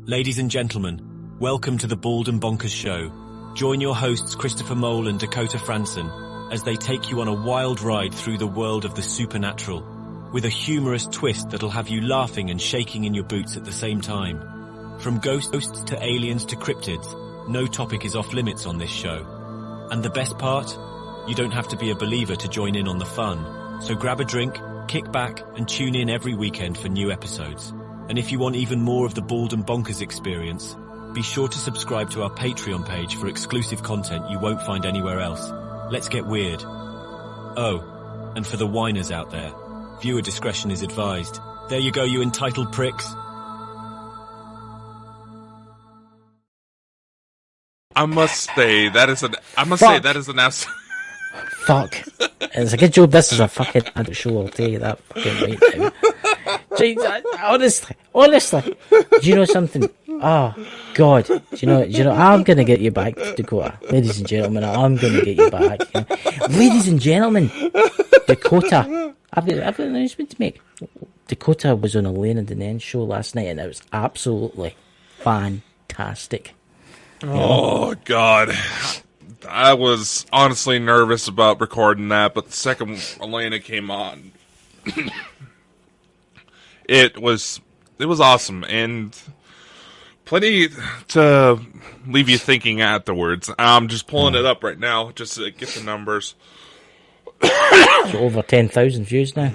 Ladies and gentlemen, welcome to the Bald and Bonkers Show. Join your hosts Christopher Mole and Dakota Franson as they take you on a wild ride through the world of the supernatural, with a humorous twist that'll have you laughing and shaking in your boots at the same time. From ghosts to aliens to cryptids, no topic is off limits on this show. And the best part? You don't have to be a believer to join in on the fun. So grab a drink, kick back, and tune in every weekend for new episodes. And if you want even more of the Bald and Bonkers experience, be sure to subscribe to our Patreon page for exclusive content you won't find anywhere else. Let's get weird. Oh, and for the whiners out there, viewer discretion is advised. There you go, you entitled pricks. I must say that is an absolute. Fuck. It's a good job this is a fucking adult show, I'll tell you that fucking right now. Jeez, honestly, do you know something? Oh, God. Do you know, I'm going to get you back, Dakota. Ladies and gentlemen, I'm going to get you back. You know? Ladies and gentlemen, Dakota, I've got an announcement to make. Dakota was on Elena Denen's show last night, and it was absolutely fantastic. Oh, God. I was honestly nervous about recording that, but the second Elena came on, it was awesome, and plenty to leave you thinking afterwards. I'm just pulling it up right now just to get the numbers. So over 10,000 views now.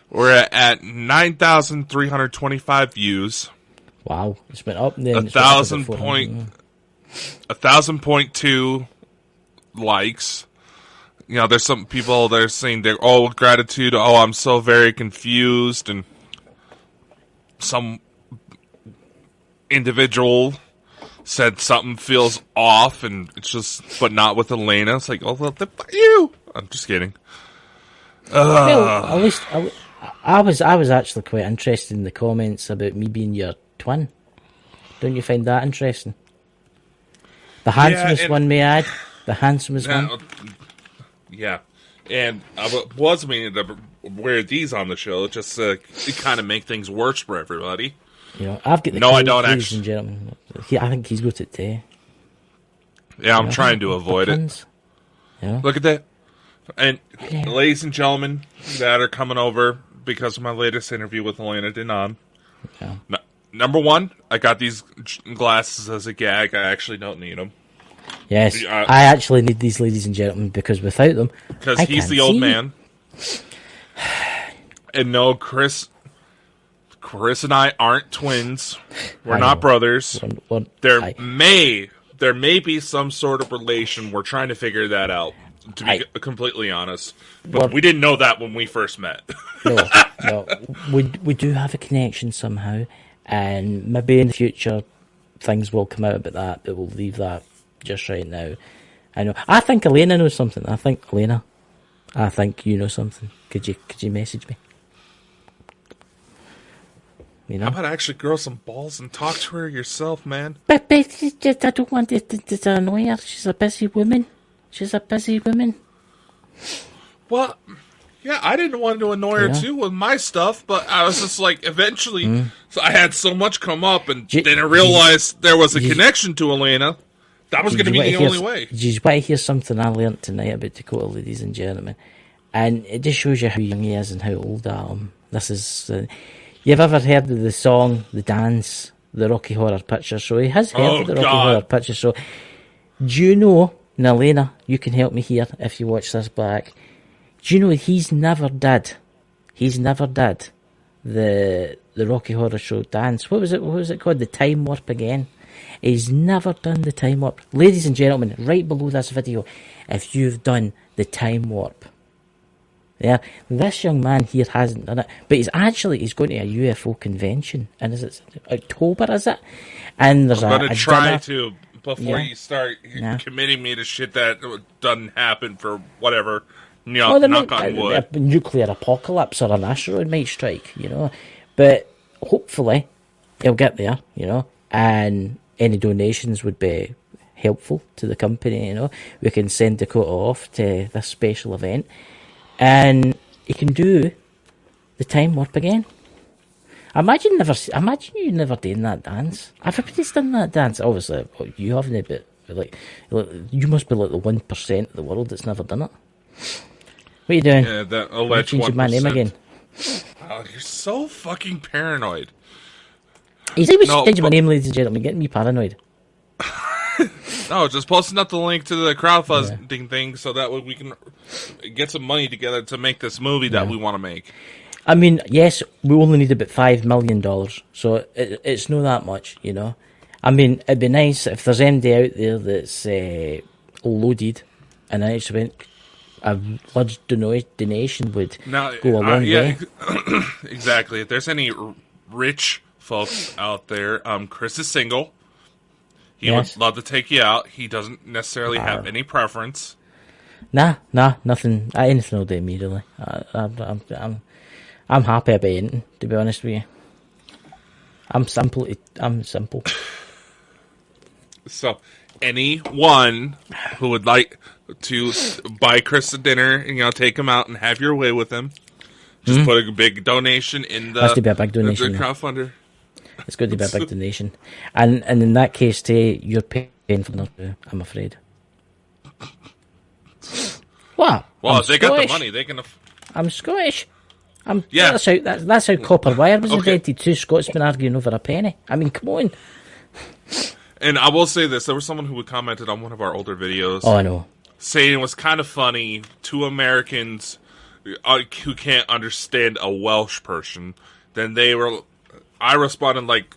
We're at 9,325 views. Wow, it's been up. Then 1,000.2 likes. You know, there's some people that are saying they're gratitude. Oh, I'm so very confused, and some individual said something feels off, and it's just, but not with Elena. It's like, oh, well, you. I'm just kidding. Well, at least I was actually quite interested in the comments about me being your twin. Don't you find that interesting? The handsomest one, may I add? The handsomest one. Yeah, and I was meaning to wear these on the show just to kind of make things worse for everybody. You know, I've got the I don't ladies actually. and gentlemen. I think he's got it too. Yeah, I'm trying to avoid it. Yeah. Look at that. And ladies and gentlemen that are coming over because of my latest interview with Elena Denon. Yeah. Number one, I got these glasses as a gag. I actually don't need them. Yes, I actually need these, ladies and gentlemen, because without them, because he's the old man. And no, Chris and I aren't twins. We're not brothers. There may be some sort of relation. We're trying to figure that out, to be completely honest. But we didn't know that when we first met. No. We do have a connection somehow, and maybe in the future things will come out about that, but we'll leave that just right now. I know. I think Elena knows something. I think you know something. Could you message me? You know? How about actually grow some balls and talk to her yourself, man? But I don't want it to annoy her. She's a busy woman. Well, yeah, I didn't want to annoy her too with my stuff, but I was just like, eventually, so I had so much come up, and then I realized there was a connection to Elena. That was going to be the only way. Did you want to hear something I learnt tonight about Dakota, ladies and gentlemen? And it just shows you how young he is and how old I am. This is... you've ever heard of the song, the dance, the Rocky Horror Picture Show? He has heard of the Rocky Horror Picture Show. Do you know, and Elena, you can help me here if you watch this back. Do you know he's never did the Rocky Horror Show dance? What was it called? The Time Warp again. He's never done the Time Warp. Ladies and gentlemen, right below this video, if you've done the Time Warp. Yeah, this young man here hasn't done it, but he's going to a UFO convention, and is it October? Is it? And there's I'm going to try dinner. before you start committing me to shit that doesn't happen for whatever. Knock on wood. A nuclear apocalypse or an asteroid might strike, but hopefully he'll get there, and any donations would be helpful to the company. We can send Dakota off to this special event, and he can do the Time Warp again. Imagine you never doing that dance. Everybody's done that dance. Obviously, you haven't, but like you must be like the 1% of the world that's never done it. What are you doing? Yeah, that alleged 1%. Changing my name again. Oh, you're so fucking paranoid. He's always changing my name, ladies and gentlemen, getting me paranoid. No, just posting up the link to the crowdfunding thing so that way we can get some money together to make this movie that we want to make. I mean, yes, we only need about $5 million, so it's not that much, you know. I mean, it'd be nice if there's anybody out there that's loaded and actually a large donation would go a long way. Exactly. If there's any rich folks out there, Chris is single. He would love to take you out. He doesn't necessarily have any preference. Nah, nothing. Anything will do me, really. I'm happy about anything, to be honest with you. I'm simple. So, anyone who would like to buy Chris a dinner and take him out and have your way with him, just put a big donation in the, has to be a big donation, the crowdfunder. It's going to be a big donation, and in that case, you're paying for nothing. I'm afraid. What? Well, I'm if they Scottish. got the money, they can. I'm Scottish. That's how Copper Wire was invented. Two Scotsmen arguing over a penny. I mean, come on. And I will say this: there was someone who commented on one of our older videos. Oh, I know. Saying it was kind of funny. Two Americans who can't understand a Welsh person. Then I responded like,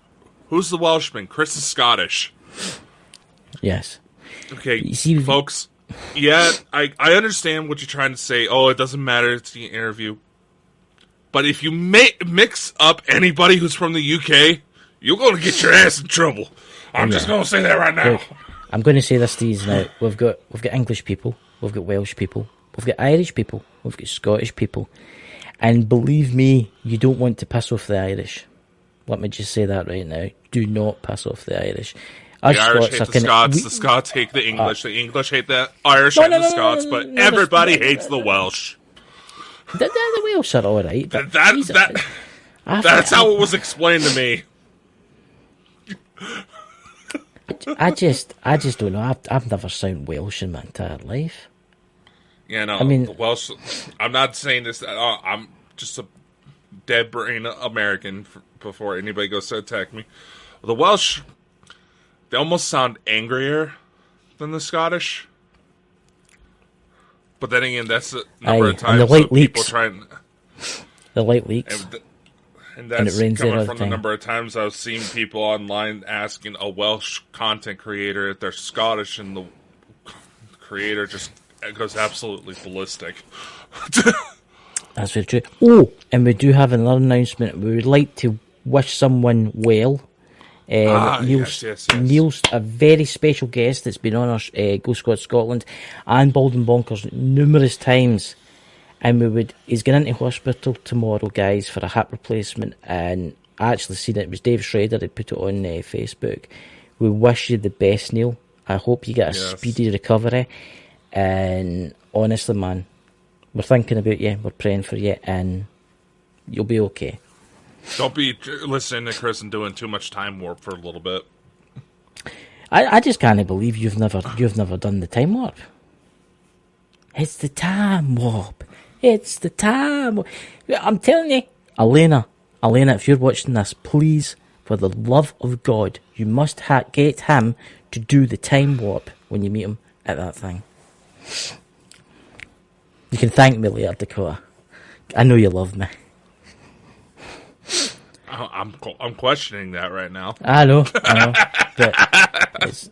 "Who's the Welshman? Chris is Scottish." Yes. Okay, folks. Yeah, I understand what you're trying to say. Oh, it doesn't matter. It's the interview. But if you mix up anybody who's from the UK, you're going to get your ass in trouble. I'm just going to say that right now. Look, I'm going to say this to you now. We've got English people. We've got Welsh people. We've got Irish people. We've got Scottish people. And believe me, you don't want to piss off the Irish. Let me just say that right now. Do not piss off the Irish. The Irish hate the Scots. The Scots hate the English. The English hate the Irish and the Scots. But everybody hates the Welsh. The Welsh are all right. That's how it was explained to me. I just don't know. I've never sounded Welsh in my entire life. Yeah, no. I mean, the Welsh. I'm not saying this. I'm just a dead brain American. Before anybody goes to attack me, the Welsh, they almost sound angrier than the Scottish. But then again, that's the number of times people try and... The light leaks. And that's coming from the number of times I've seen people online asking a Welsh content creator if they're Scottish, and the creator just goes absolutely ballistic. That's very true. Oh, and we do have another announcement. We would like to wish someone well. Neil's a very special guest that's been on our Go Scots Scotland and Bald Bonkers numerous times, and he's going into hospital tomorrow, guys, for a hip replacement. And I actually seen it was Dave Schrader that put it on Facebook. We wish you the best, Neil. I hope you get a speedy recovery, and honestly, man, we're thinking about you, we're praying for you, and you'll be okay. Don't be listening to Chris and doing too much time warp for a little bit. I just can't believe you've never done the time warp. It's the time warp. It's the time warp. I'm telling you, Elena, if you're watching this, please, for the love of God, you must get him to do the time warp when you meet him at that thing. You can thank me later, Dakota. I know you love me. I'm questioning that right now. I know. But it's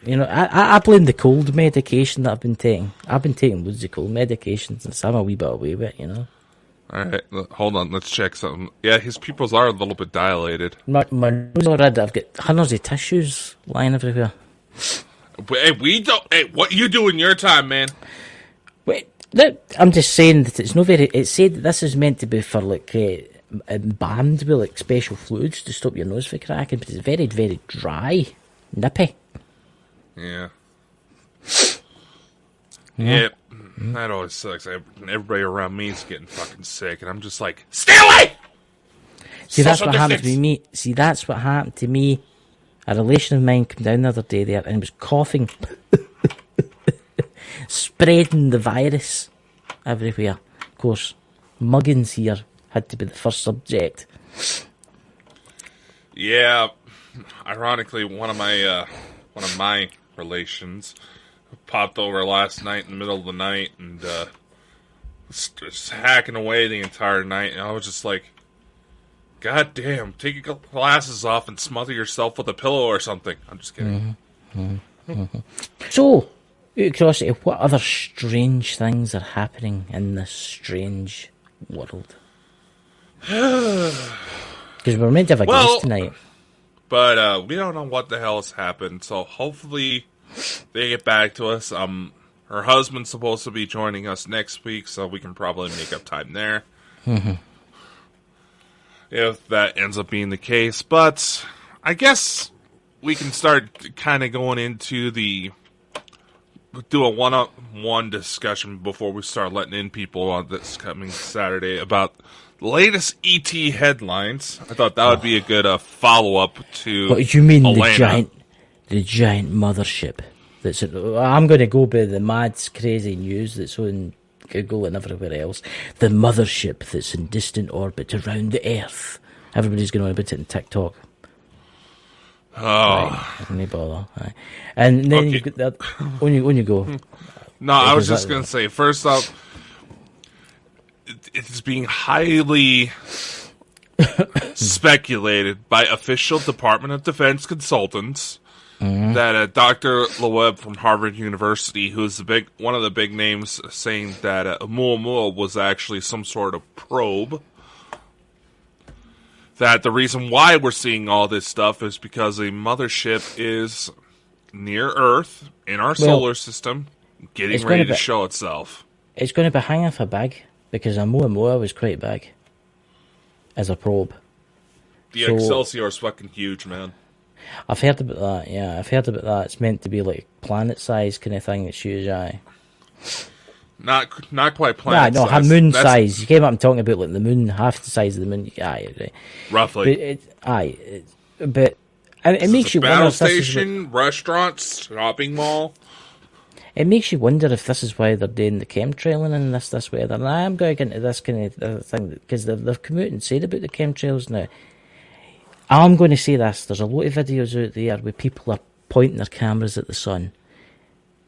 I blame the cold medication that I've been taking. I've been taking loads of cold medications since I'm a wee bit away with it, All right, hold on. Let's check something. Yeah, his pupils are a little bit dilated. My nose all red. I've got hundreds of tissues lying everywhere. But, hey, what you do in your time, man? Wait, I'm just saying that it's no very. It said that this is meant to be for balmed with special fluids to stop your nose from cracking, but it's very, very dry, nippy. Yeah. Yeah. That always sucks. Everybody around me is getting fucking sick, and I'm just like, stay away! See, that's what happened to me. See, that's what happened to me. A relation of mine came down the other day there and was coughing, spreading the virus everywhere. Of course, Muggins here had to be the first subject. Yeah, ironically, one of my relations popped over last night in the middle of the night and was just hacking away the entire night. And I was just like, God damn, take your glasses off and smother yourself with a pillow or something. I'm just kidding. So, out of curiosity, what other strange things are happening in this strange world? Because we're meant to have a guest tonight. But we don't know what the hell has happened, so hopefully they get back to us. Her husband's supposed to be joining us next week, so we can probably make up time there. If that ends up being the case. But I guess we can start kind of going into do a one-on-one discussion before we start letting in people on this coming Saturday about the latest ET headlines. I thought that would be a good follow-up to What do you mean, Elena. the giant mothership? I'm going to go by the mad, crazy news that's on Google and everywhere else. The mothership that's in distant orbit around the Earth. Everybody's going to want to put it in TikTok. Oh. Right, any bother. Right. And then you get that when you go. No, I was just going to say, first up, it's being highly speculated by official Department of Defense consultants that Dr. Loeb from Harvard University, who's one of the big names, saying that Oumuamua was actually some sort of probe. That the reason why we're seeing all this stuff is because a mothership is near Earth in our solar system, getting ready to show itself. It's going to be hanging off a bag because Oumuamua was quite big as a probe. The Excelsior is fucking huge, man. I've heard about that. Yeah, I've heard about that. It's meant to be like planet size kind of thing. It's huge, aye. Not quite planet size. No, moon size. You came up and talking about like the moon, half the size of the moon. Aye, right. Roughly. But it makes you wonder. Battle station, restaurants, shopping mall. It makes you wonder if this is why they're doing the chemtrailing in this weather. And I am going into this kind of thing because they've come out and said about the chemtrails now. I'm going to say this. There's a lot of videos out there where people are pointing their cameras at the sun.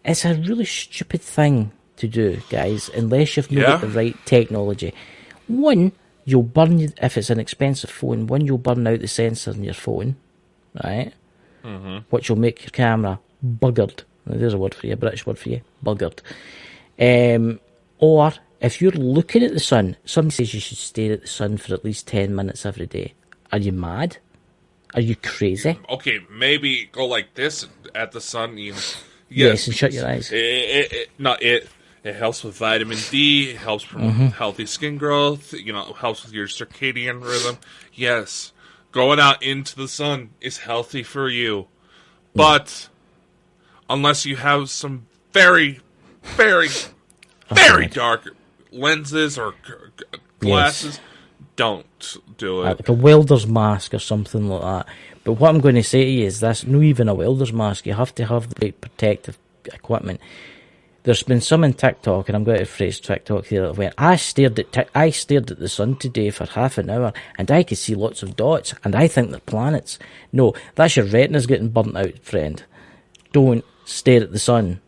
It's a really stupid thing to do, guys, unless you've got the right technology. One, you'll burn, if it's an expensive phone, you'll burn out the sensor in your phone, right? Which will make your camera buggered. Now, there's a word for you, a British word for you, buggered. Or, if you're looking at the sun, somebody says you should stare at the sun for at least 10 minutes every day. Are you mad? Are you crazy? Okay, maybe go like this at the sun. Yes, and shut your eyes. It helps with vitamin D. It helps promote healthy skin growth. It helps with your circadian rhythm. Yes, going out into the sun is healthy for you. But unless you have some very, very, very dark lenses or glasses, don't do it. Like a welder's mask or something like that. But what I'm going to say to you is this, not even a welder's mask, you have to have the right protective equipment. There's been some in TikTok, and I'm going to phrase TikTok here, that went, I stared at the sun today for half an hour, and I could see lots of dots, and I think they're planets. No, that's your retinas getting burnt out, friend. Don't stare at the sun.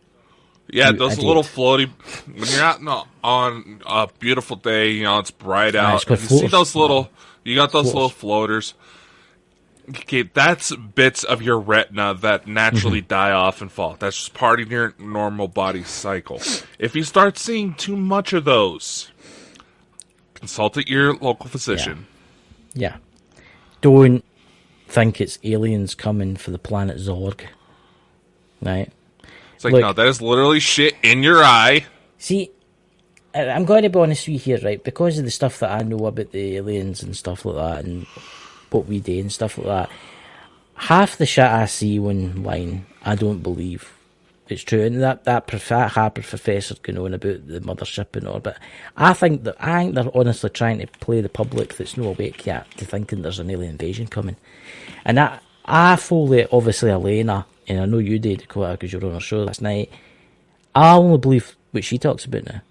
Yeah, those little floaty, when you're out on a beautiful day, it's bright out, you see those you got those little floaters. Okay, that's bits of your retina that naturally die off and fall. That's just part of your normal body cycle. If you start seeing too much of those, consult your local physician. Yeah. Don't think it's aliens coming for the planet Zorg. Right? It's like, no, that is literally shit in your eye. See, I'm going to be honest with you here, right? Because of the stuff that I know about the aliens and stuff like that, and what we do and stuff like that, half the shit I see online, I don't believe. It's true, and that Harvard professor going on about the mothership and all, but I think they're honestly trying to play the public that's no awake yet to thinking there's an alien invasion coming. And I fully, obviously Elena, and I know you did, Dakota, because you were on her show last night, I only believe what she talks about now.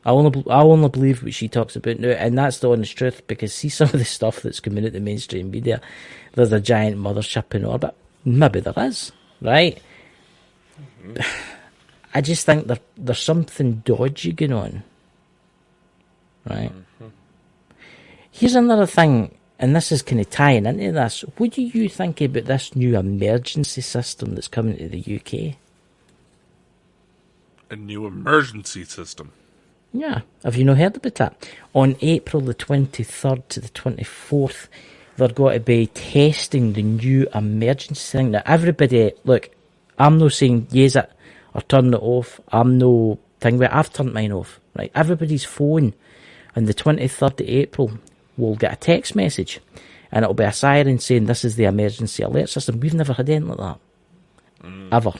I only believe what she talks about now, and that's the honest truth, because see some of the stuff that's coming out the mainstream media, there's a giant mothership and all, but maybe there is, right? I just think there's something dodgy going on, right? Here's another thing, and this is kind of tying into this. What do you think about this new emergency system that's coming to the UK? A new emergency system? Yeah. Have you not heard about that? On April the 23rd to the 24th, they're going to be testing the new emergency thing. Now, everybody, look, I'm not saying use it or turn it off. I'm no thing where I've turned mine off, right? Everybody's phone on the 23rd of April will get a text message, and it'll be a siren saying this is the emergency alert system. We've never had anything like that. Ever.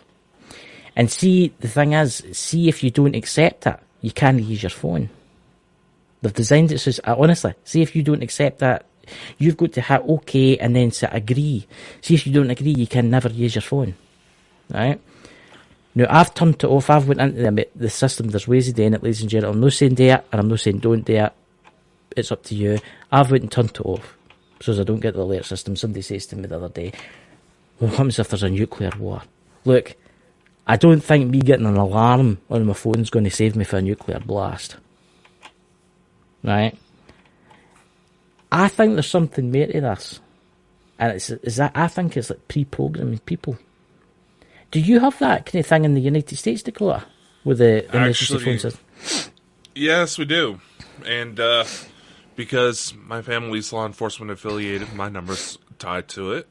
And see, the thing is, see if you don't accept it, you can't use your phone. They've designed it so, honestly, see if you don't accept that, you've got to hit OK and then say agree. See if you don't agree, you can never use your phone. Right? Now, I've turned it off. I've went into the system. There's ways of doing it, ladies and gentlemen. I'm not saying do it, and I'm not saying don't do it. It's up to you. I've went and turned it off so as I don't get the alert system. Somebody says to me the other day, what happens if there's a nuclear war? Look, I don't think me getting an alarm on my phone is going to save me from a nuclear blast. Right? I think there's something more to this. And I think it's like pre-programming people. Do you have that kind of thing in the United States, Dakota? With the emergency phone system? Yes, we do. And because my family's law enforcement affiliated, my number's tied to it.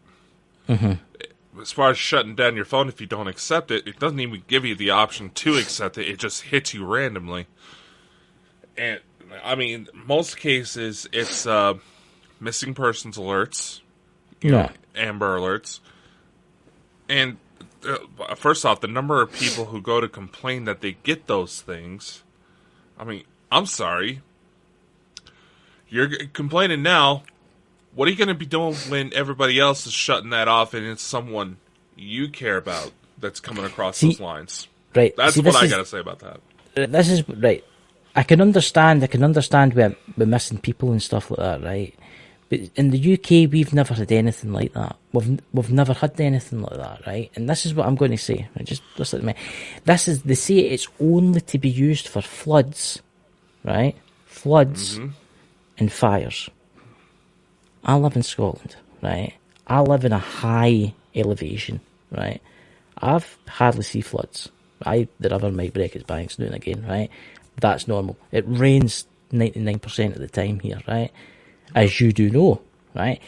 Mm-hmm. As far as shutting down your phone, if you don't accept it, it doesn't even give you the option to accept it. It just hits you randomly. And, I mean, most cases, it's missing persons alerts. Amber alerts. And first off, the number of people who go to complain that they get those things, I mean, I'm sorry. You're complaining now. What are you going to be doing when everybody else is shutting that off and it's someone you care about that's coming across those lines? Right. That's what I got to say about that. This is, right. I can understand we're missing people and stuff like that, right? But in the UK, we've never had anything like that. We've never had anything like that, right? And this is what I'm going to say. Right? Just listen to me. They say it's only to be used for floods, right? Floods and fires. I live in Scotland, right? I live in a high elevation, right? I've hardly seen floods. The river might break its banks now and again, right? That's normal. It rains 99% of the time here, right? As you do know, right?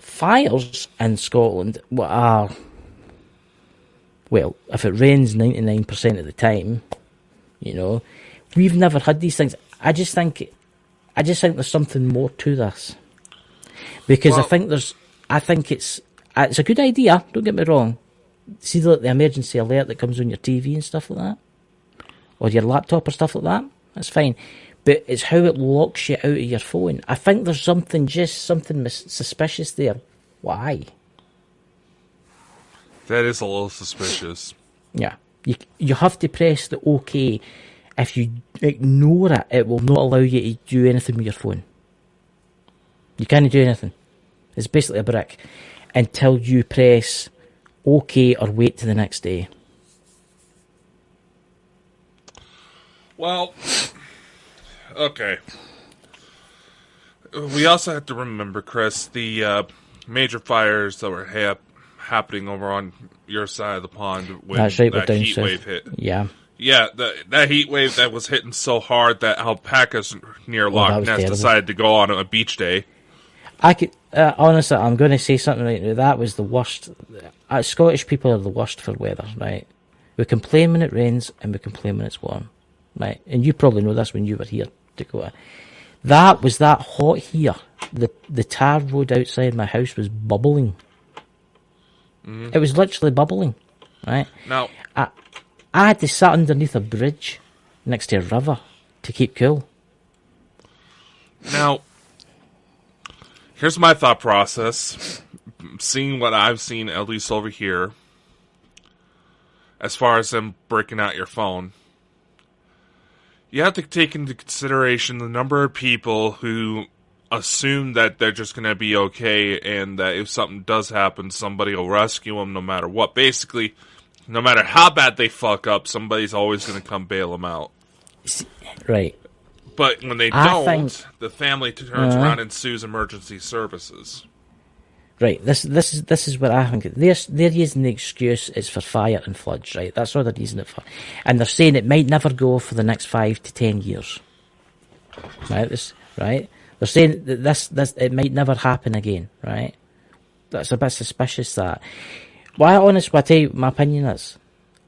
Fires in Scotland are, well, if it rains 99% of the time, you know, we've never had these things. I just think there's something more to this. Because I think it's a good idea, don't get me wrong. See the emergency alert that comes on your TV and stuff like that? Or your laptop or stuff like that? That's fine. But it's how it locks you out of your phone. I think there's something suspicious there. Why? That is a little suspicious. Yeah. You have to press the OK. If you ignore it, it will not allow you to do anything with your phone. You can't do anything. It's basically a brick. Until you press OK or wait till the next day. Well, okay. We also have to remember, Chris, the major fires that were happening over on your side of the pond when that heat wave hit. Yeah. Yeah, that heat wave that was hitting so hard that alpacas near Loch Ness decided to go on a beach day. I could honestly, I'm going to say something right now. That was the worst. Scottish people are the worst for weather, right? We complain when it rains and we complain when it's warm, right? And you probably know this when you were here, Dakota. That was that hot here. The tar road outside my house was bubbling. Mm-hmm. It was literally bubbling, right? Now, I had to sit underneath a bridge next to a river to keep cool. Now, here's my thought process. Seeing what I've seen, at least over here, as far as them breaking out your phone, you have to take into consideration the number of people who assume that they're just going to be okay and that if something does happen, somebody will rescue them no matter what. Basically, no matter how bad they fuck up, somebody's always going to come bail them out. Right. But when they don't, the family turns around and sues emergency services. Right. This is what I think. They're using the excuse it's for fire and floods, right? That's what they're using it for. And they're saying it might never go for the next 5 to 10 years. Right? Right? They're saying that this it might never happen again, right? That's a bit suspicious, that. Well, honestly, I'll tell you my opinion is,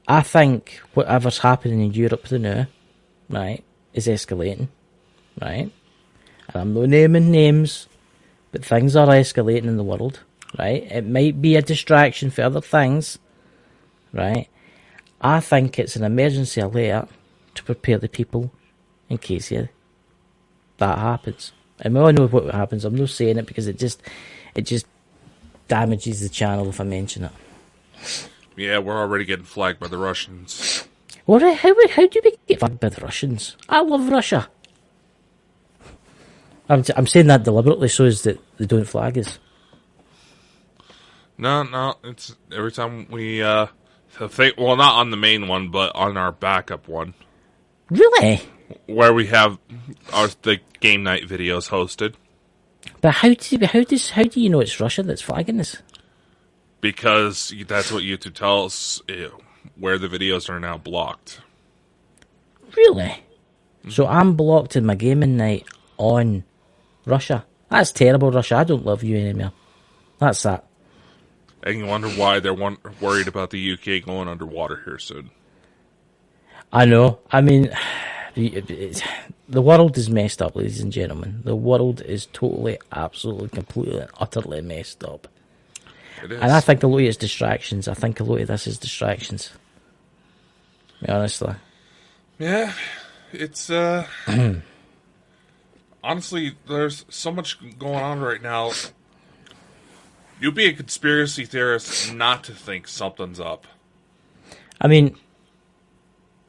I think whatever's happening in Europe now, right, is escalating, right? And I'm not naming names, but things are escalating in the world, right? It might be a distraction for other things, right? I think it's an emergency alert to prepare the people in case that happens. And we all know what happens. I'm not saying it because it just damages the channel if I mention it. Yeah, we're already getting flagged by the Russians. Well, how do we get flagged by the Russians? I love Russia. I'm saying that deliberately so as that they don't flag us. No, it's every time we, well, not on the main one, but on our backup one. Really? Where we have the game night videos hosted. But how do you know it's Russia that's flagging us? Because that's what YouTube tells where the videos are now blocked. Really? Mm-hmm. So I'm blocked in my gaming night on Russia. That's terrible, Russia. I don't love you anymore. That's that. And you wonder why they're worried about the UK going underwater here soon. I know. I mean, the world is messed up, ladies and gentlemen. The world is totally, absolutely, completely, utterly messed up. It is. And I think a lot of it's distractions. I think a lot of this is distractions. Honestly. Yeah, it's, honestly, there's so much going on right now. You'd be a conspiracy theorist not to think something's up. I mean,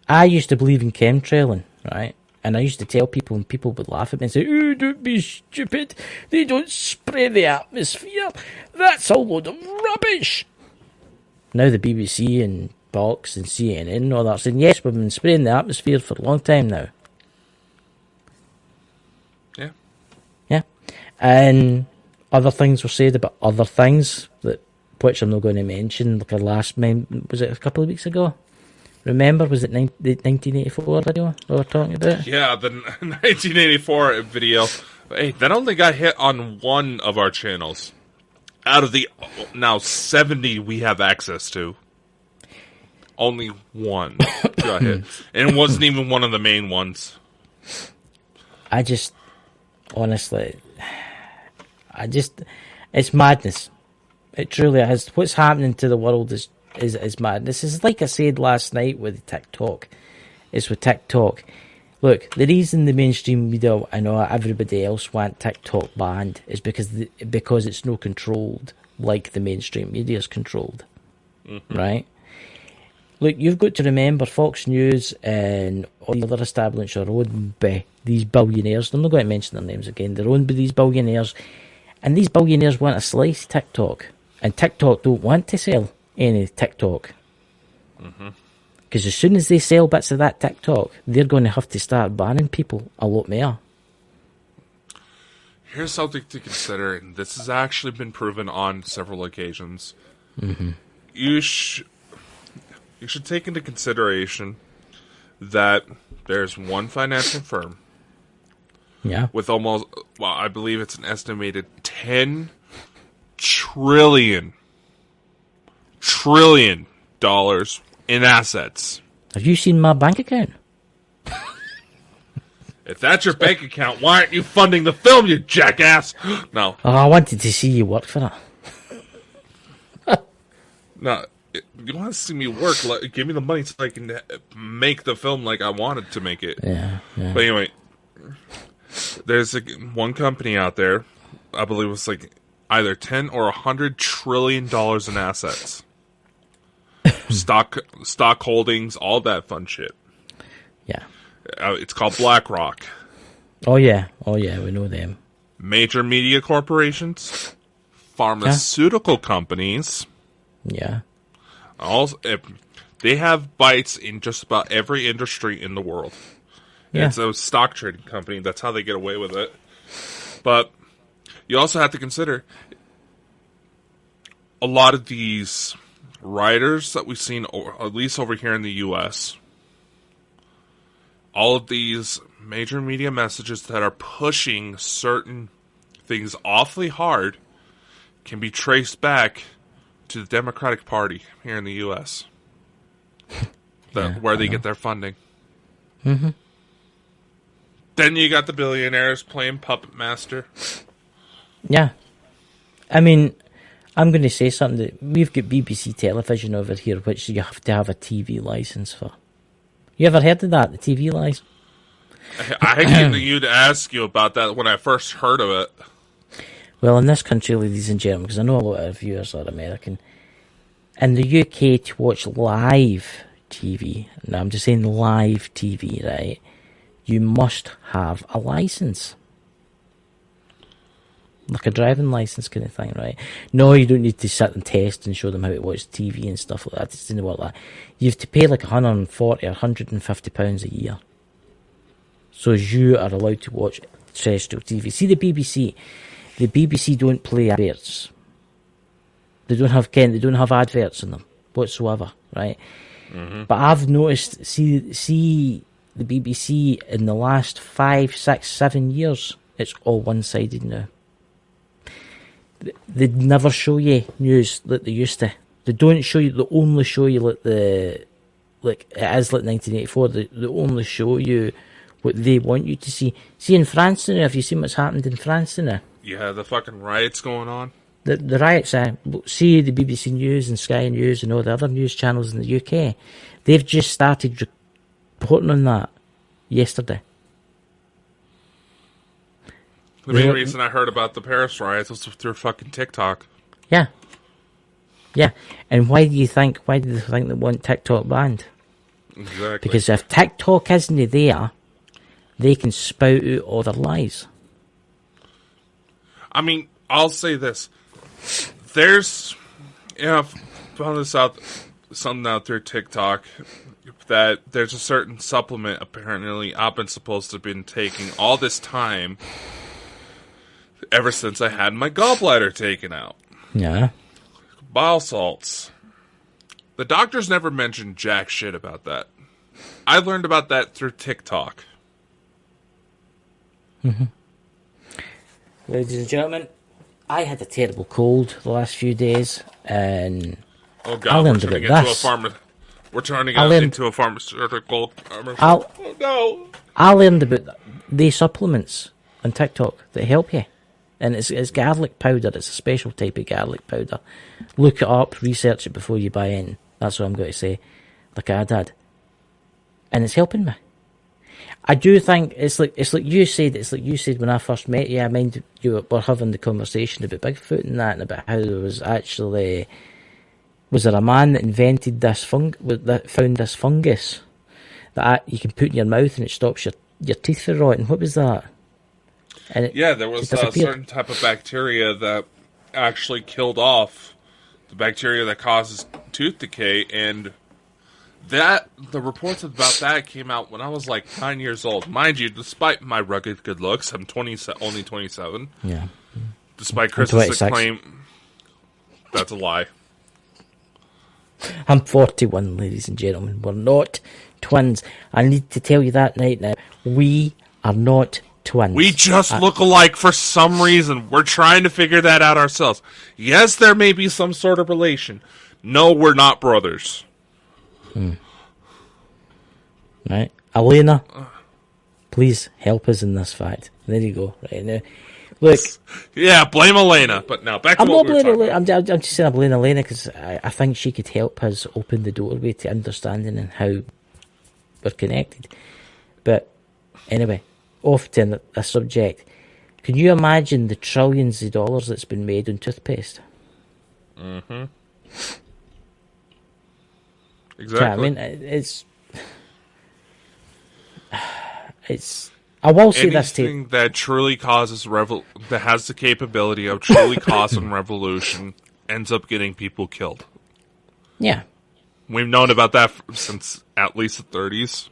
I used to believe in chemtrailing, right? And I used to tell people, and people would laugh at me and say, "Oh, don't be stupid. They don't spray the atmosphere. That's a load of rubbish." Now the BBC and Fox and CNN and all that are saying, yes, we've been spraying the atmosphere for a long time now. Yeah. Yeah. And other things were said about other things, which I'm not going to mention, like was it a couple of weeks ago? Remember, was it the 1984 video we were talking about? Yeah, the 1984 video. Hey, that only got hit on one of our channels. Out of the now 70 we have access to. Only one got hit. And it wasn't even one of the main ones. Honestly, it's madness. It truly is. What's happening to the world is madness. It's like I said last night with TikTok. It's with TikTok. Look, the reason the mainstream media and everybody else want TikTok banned is because it's not controlled like the mainstream media is controlled. Mm-hmm. Right? Look, you've got to remember Fox News and all the other establishments are owned by these billionaires. I'm not going to mention their names again. They're owned by these billionaires. And these billionaires want to slice TikTok. And TikTok don't want to sell any TikTok. Because as soon as they sell bits of that TikTok, they're going to have to start banning people a lot more. Here's something to consider, and this has actually been proven on several occasions. Mm-hmm. You should take into consideration that there's one financial firm with almost, I believe it's an estimated $10 trillion in assets. Have you seen my bank account? If that's your bank account, why aren't you funding the film, you jackass? No. Oh, I wanted to see you work for it. No. You want to see me work? Give me the money so I can make the film like I wanted to make it. Yeah. But anyway, there's one company out there, I believe it was like either 10 or $100 trillion in assets. stock holdings, all that fun shit. Yeah. It's called BlackRock. Oh yeah, we know them. Major media corporations, pharmaceutical companies. Yeah. Also, they have bites in just about every industry in the world. Yeah. It's a stock trading company. That's how they get away with it. But you also have to consider a lot of these writers that we've seen, at least over here in the U.S., all of these major media messages that are pushing certain things awfully hard can be traced back to the Democratic Party here in the U.S., where they get their funding. Mm-hmm. Then you got the billionaires playing puppet master. Yeah. I mean, I'm going to say something that we've got BBC television over here, which you have to have a TV license for. You ever heard of that, the TV license? I came to you to ask you about that when I first heard of it. Well, in this country, ladies and gentlemen, because I know a lot of viewers are American, in the UK to watch live TV, now I'm just saying live TV, right, you must have a license. Like a driving license kind of thing, right? No, you don't need to sit and test and show them how to watch TV and stuff like that. It doesn't work like that. You have to pay like £140 or £150 a year. So you are allowed to watch terrestrial TV. See the BBC. The BBC don't play adverts. They don't have adverts in them whatsoever, right? Mm-hmm. But I've noticed, see the BBC in the last 5, 6, 7 years, it's all one-sided now. They never show you news like they used to. They don't show you. They only show you like it is like 1984. They only show you what they want you to see. See in France now. Have you seen what's happened in France now? Yeah, the fucking riots going on. The riots. See the BBC News and Sky News and all the other news channels in the UK. They've just started reporting on that yesterday. The main reason I heard about the Paris riots was through fucking TikTok. Yeah. Yeah. And why do they think they want TikTok banned? Exactly. Because if TikTok isn't there, they can spout out all their lies. I mean, I'll say this. There's, I've found this out, something out there, TikTok, that there's a certain supplement apparently I've been supposed to have been taking all this time ever since I had my gallbladder taken out. Yeah. Bile salts. The doctors never mentioned jack shit about that. I learned about that through TikTok. Mm-hmm. Ladies and gentlemen, I had a terrible cold the last few days, and oh god, we're turning into a pharmaceutical. Oh no! I learned about these supplements on TikTok that help you. And it's garlic powder. It's a special type of garlic powder. Look it up, research it before you buy in. That's what I'm going to say. Like I did. And it's helping me. I do think it's like you said. It's like you said when I first met you. I mind you were having the conversation about Bigfoot and that, and about how there was actually there a man that invented this that found this fungus that you can put in your mouth and it stops your teeth from rotting. What was that? And there was a certain type of bacteria that actually killed off the bacteria that causes tooth decay, and the reports about that came out when I was like 9 years old. Mind you, despite my rugged good looks, I'm only 27. Yeah. Despite Chris's claim, that's a lie. I'm 41, ladies and gentlemen. We're not twins. I need to tell you that right now. We are not twins. We just look alike for some reason. We're trying to figure that out ourselves. Yes, there may be some sort of relation. No, we're not brothers. Right. Elena, please help us in this fact. There you go. Right now, Look, yeah, blame Elena. But now back to what we were talking about. I'm just saying I blame Elena because I think she could help us open the doorway to understanding and how we're connected. But anyway, off to a subject. Can you imagine the trillions of dollars that's been made on toothpaste? Mm-hmm. Exactly. You know I mean, it's. I will say this to anything that truly causes that has the capability of truly causing revolution ends up getting people killed. Yeah, we've known about that since at least the 30s.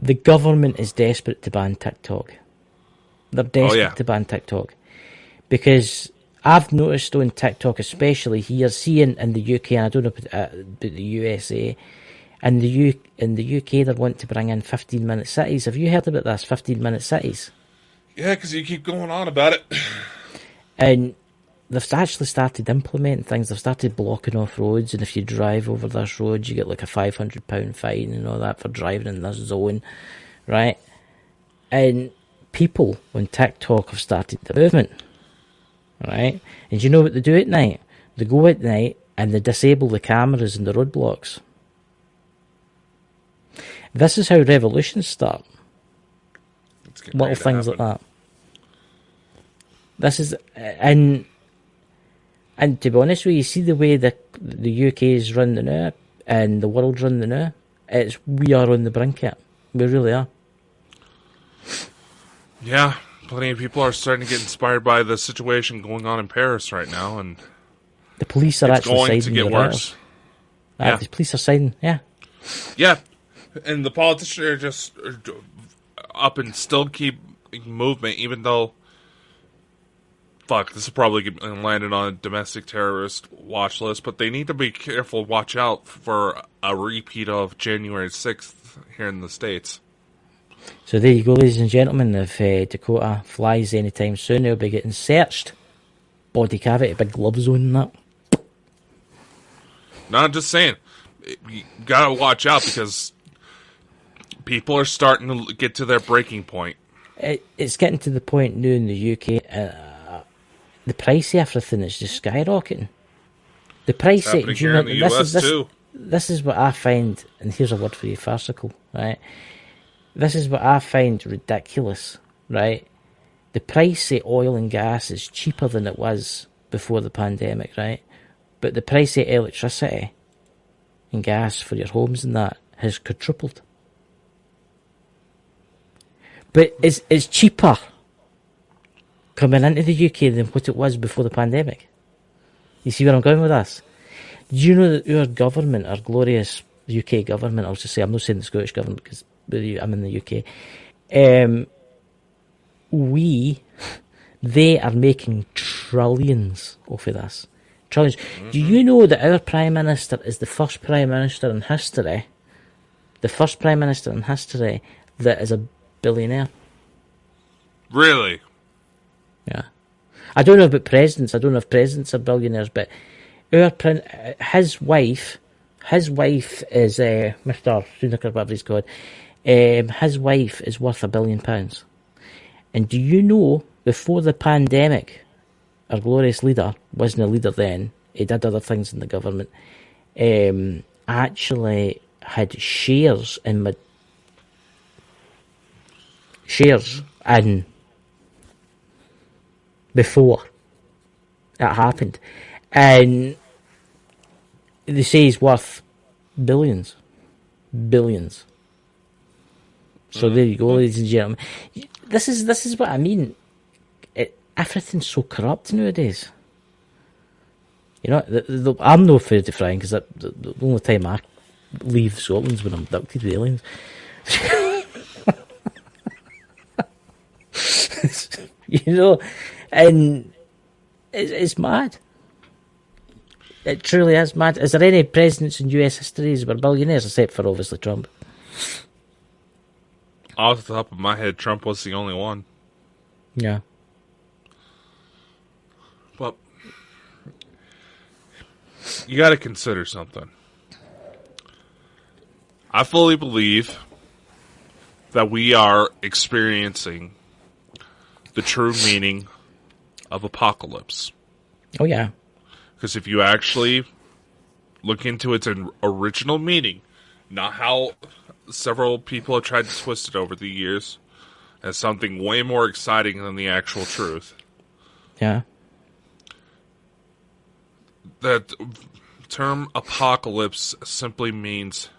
The government is desperate to ban TikTok. They're desperate to ban TikTok because I've noticed on TikTok, especially here, seeing in the UK, and I don't know about the USA. In the UK, they want to bring in 15-minute cities. Have you heard about this, 15-minute cities? Yeah, because you keep going on about it. And they've actually started implementing things. They've started blocking off roads, and if you drive over this road, you get like a £500 fine and all that for driving in this zone, right? And people on TikTok have started the movement, right? And do you know what they do at night? They go at night and they disable the cameras and the roadblocks. This is how revolutions start. Little things like that. This is, and to be honest with you, see the way that the UK is run now and the world's run now, we are on the brink of it. We really are. Yeah, plenty of people are starting to get inspired by the situation going on in Paris right now, and the police are actually going siding to get worse. Yeah. The police are siding, yeah. Yeah, and the politicians are just up and still keep movement, even though, this will probably get landed on a domestic terrorist watch list, but they need to be careful, watch out for a repeat of January 6th here in the States. So there you go, ladies and gentlemen. If Dakota flies anytime soon, he'll be getting searched. Body cavity, big gloves on and that. No, I'm just saying, you gotta watch out because people are starting to get to their breaking point. It's getting to the point now in the UK, the price of everything is just skyrocketing. The price of here in the US too. This is what I find, and here's a word for you, farcical, right? This is what I find ridiculous, right? The price of oil and gas is cheaper than it was before the pandemic, right? But the price of electricity and gas for your homes and that has quadrupled. But it's cheaper coming into the UK than what it was before the pandemic. You see where I'm going with this? Do you know that our government, our glorious UK government, I'll just say, I'm not saying the Scottish government because I'm in the UK, they are making trillions off of this. Trillions. Mm-hmm. Do you know that our Prime Minister is the first Prime Minister in history, that is a billionaire? Really? Yeah. I don't know about presidents. I don't know if presidents are billionaires, but his wife is Mr. Sunak or whatever he's called. His wife is worth £1 billion. And do you know, before the pandemic, our glorious leader wasn't a leader then. He did other things in the government. Actually had shares in before it happened, and they say he's worth billions. So there you go, ladies and gentlemen. This is what I mean. Everything's so corrupt nowadays. You know, I'm no afraid of flying because the only time I leave Scotland is when I'm abducted with aliens. You know, and it's mad. It truly is mad. Is there any presidents in US history who were billionaires, except for obviously Trump? Off the top of my head, Trump was the only one. Yeah. But you got to consider something. I fully believe that we are experiencing the true meaning of apocalypse. Oh, yeah. Because if you actually look into its original meaning, not how several people have tried to twist it over the years, as something way more exciting than the actual truth. Yeah. That term apocalypse simply means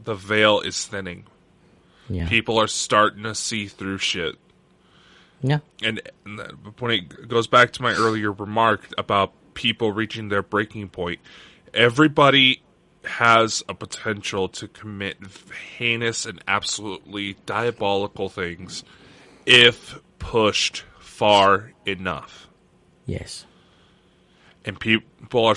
the veil is thinning. Yeah. People are starting to see through shit. Yeah. And when it goes back to my earlier remark about people reaching their breaking point, everybody has a potential to commit heinous and absolutely diabolical things if pushed far enough. Yes. And people are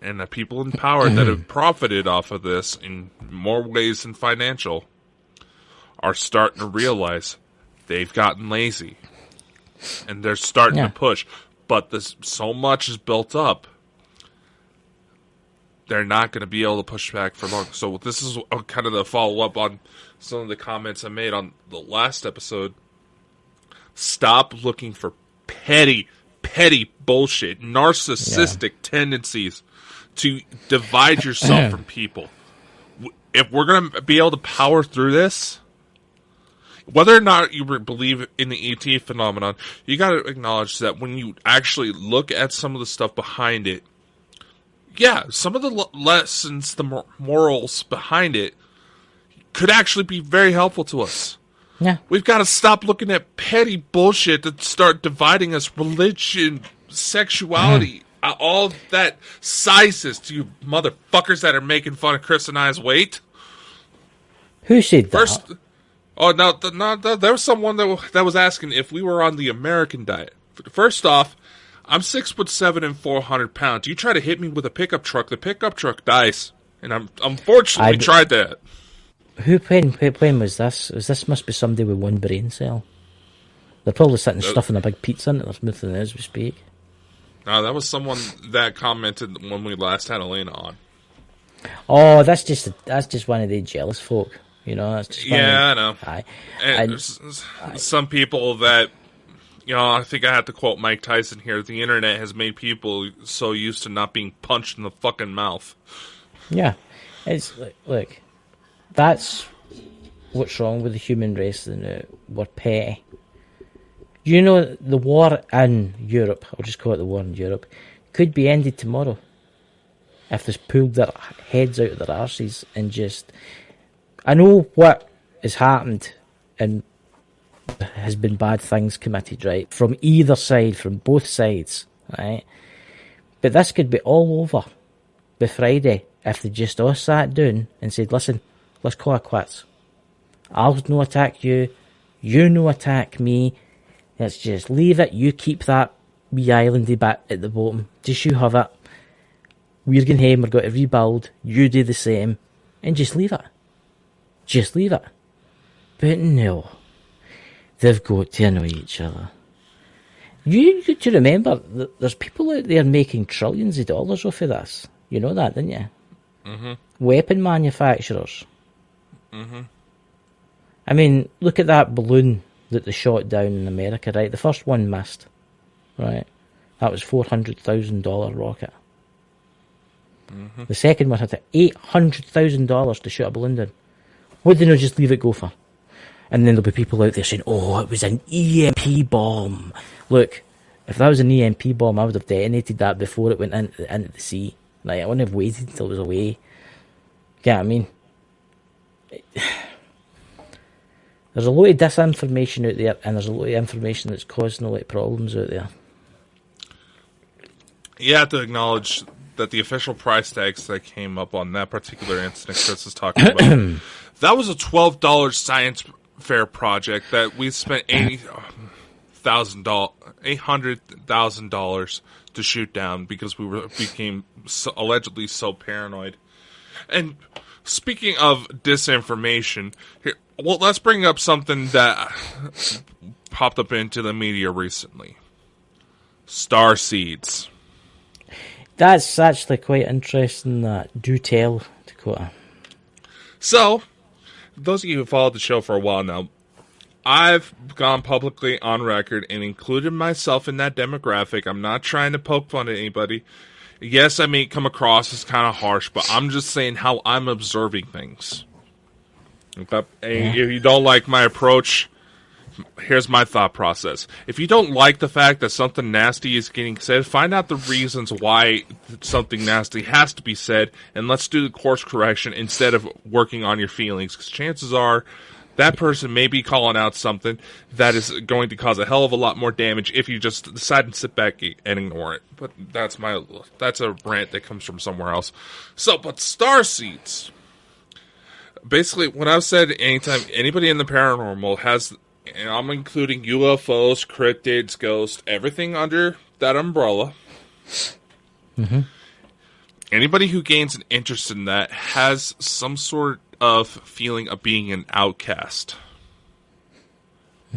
and the people in power that have profited off of this in more ways than financial are starting to realize they've gotten lazy. And they're starting to push. But so much is built up, they're not going to be able to push back for long. So this is kind of the follow-up on some of the comments I made on the last episode. Stop looking for petty bullshit, narcissistic tendencies to divide yourself from people. If we're going to be able to power through this, whether or not you believe in the ET phenomenon, you got to acknowledge that when you actually look at some of the stuff behind it, yeah, some of the lessons, the morals behind it could actually be very helpful to us. Yeah. We've got to stop looking at petty bullshit that start dividing us. Religion, sexuality, all that sizes to you motherfuckers that are making fun of Chris and I's weight. Who said that? Oh, no, there was someone that was asking if we were on the American diet. First off, I'm 6'7" and 400 pounds. You try to hit me with a pickup truck, the pickup truck dies. And I'm unfortunately tried that. When was this? This must be somebody with one brain cell. They're probably sitting stuffing a big pizza into their mouth as we speak. No, that was someone that commented when we last had Elena on. Oh, that's just one of the jealous folk. You know, that's just I know. Some people that, I think I have to quote Mike Tyson here. The internet has made people so used to not being punched in the fucking mouth. Yeah, it's look, that's what's wrong with the human race. We're petty. You know, the war in Europe, I'll just call it the war in Europe, could be ended tomorrow if they pulled their heads out of their arses and just... I know what has happened and has been bad things committed, right? From either side, from both sides, right? But this could be all over by Friday if they just all sat down and said, listen, let's call it quits. I'll no attack you, you no attack me, let's just leave it, you keep that wee islandy bit at the bottom, just you have it, we're going home, we're going to rebuild, you do the same, and just leave it. Just leave it. But no, they've got to annoy each other. You got to remember, there's people out there making trillions of dollars off of this. You know that, didn't you? Mm-hmm. Weapon manufacturers. Mm-hmm. I mean, look at that balloon that they shot down in America, right? The first one missed, right? That was $400,000 rocket. Mm-hmm. The second one had $800,000 to shoot a balloon down. Why didn't they just leave it go for? And then there'll be people out there saying, oh, it was an EMP bomb. Look, if that was an EMP bomb, I would have detonated that before it went into the sea. Like, I wouldn't have waited until it was away. Yeah, I mean, there's a lot of disinformation out there, and there's a lot of information that's causing a lot of problems out there. You have to acknowledge that the official price tags that came up on that particular incident Chris is talking about, that was a $12 science fair project that we spent $800,000 to shoot down because we became allegedly so paranoid. And speaking of disinformation, let's bring up something that popped up into the media recently. Star seeds. That's actually quite interesting. Do tell, Dakota. So, those of you who followed the show for a while now, I've gone publicly on record and included myself in that demographic. I'm not trying to poke fun at anybody. Yes, I may come across as kind of harsh, but I'm just saying how I'm observing things. Okay? If you don't like my approach, here's my thought process. If you don't like the fact that something nasty is getting said, find out the reasons why something nasty has to be said, and let's do the course correction instead of working on your feelings, because chances are that person may be calling out something that is going to cause a hell of a lot more damage if you just decide to sit back and ignore it. But that's a rant that comes from somewhere else. So, but starseeds. Basically, what I've said, anytime anybody in the paranormal has, and I'm including UFOs, cryptids, ghosts, everything under that umbrella. Mm-hmm. Anybody who gains an interest in that has some sort of feeling of being an outcast.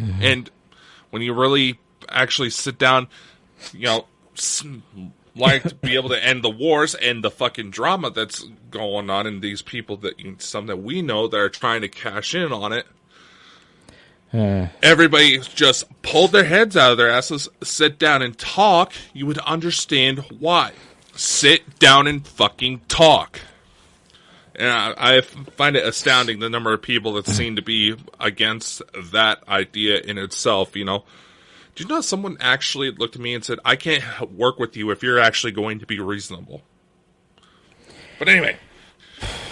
Mm-hmm. And when you really actually sit down, like to be able to end the wars and the fucking drama that's going on, and these people some that we know that are trying to cash in on it. Everybody just pulled their heads out of their asses, sit down and talk, you would understand why. Sit down and fucking talk. And I find it astounding the number of people that seem to be against that idea in itself, Do you know someone actually looked at me and said, I can't work with you if you're actually going to be reasonable? But anyway,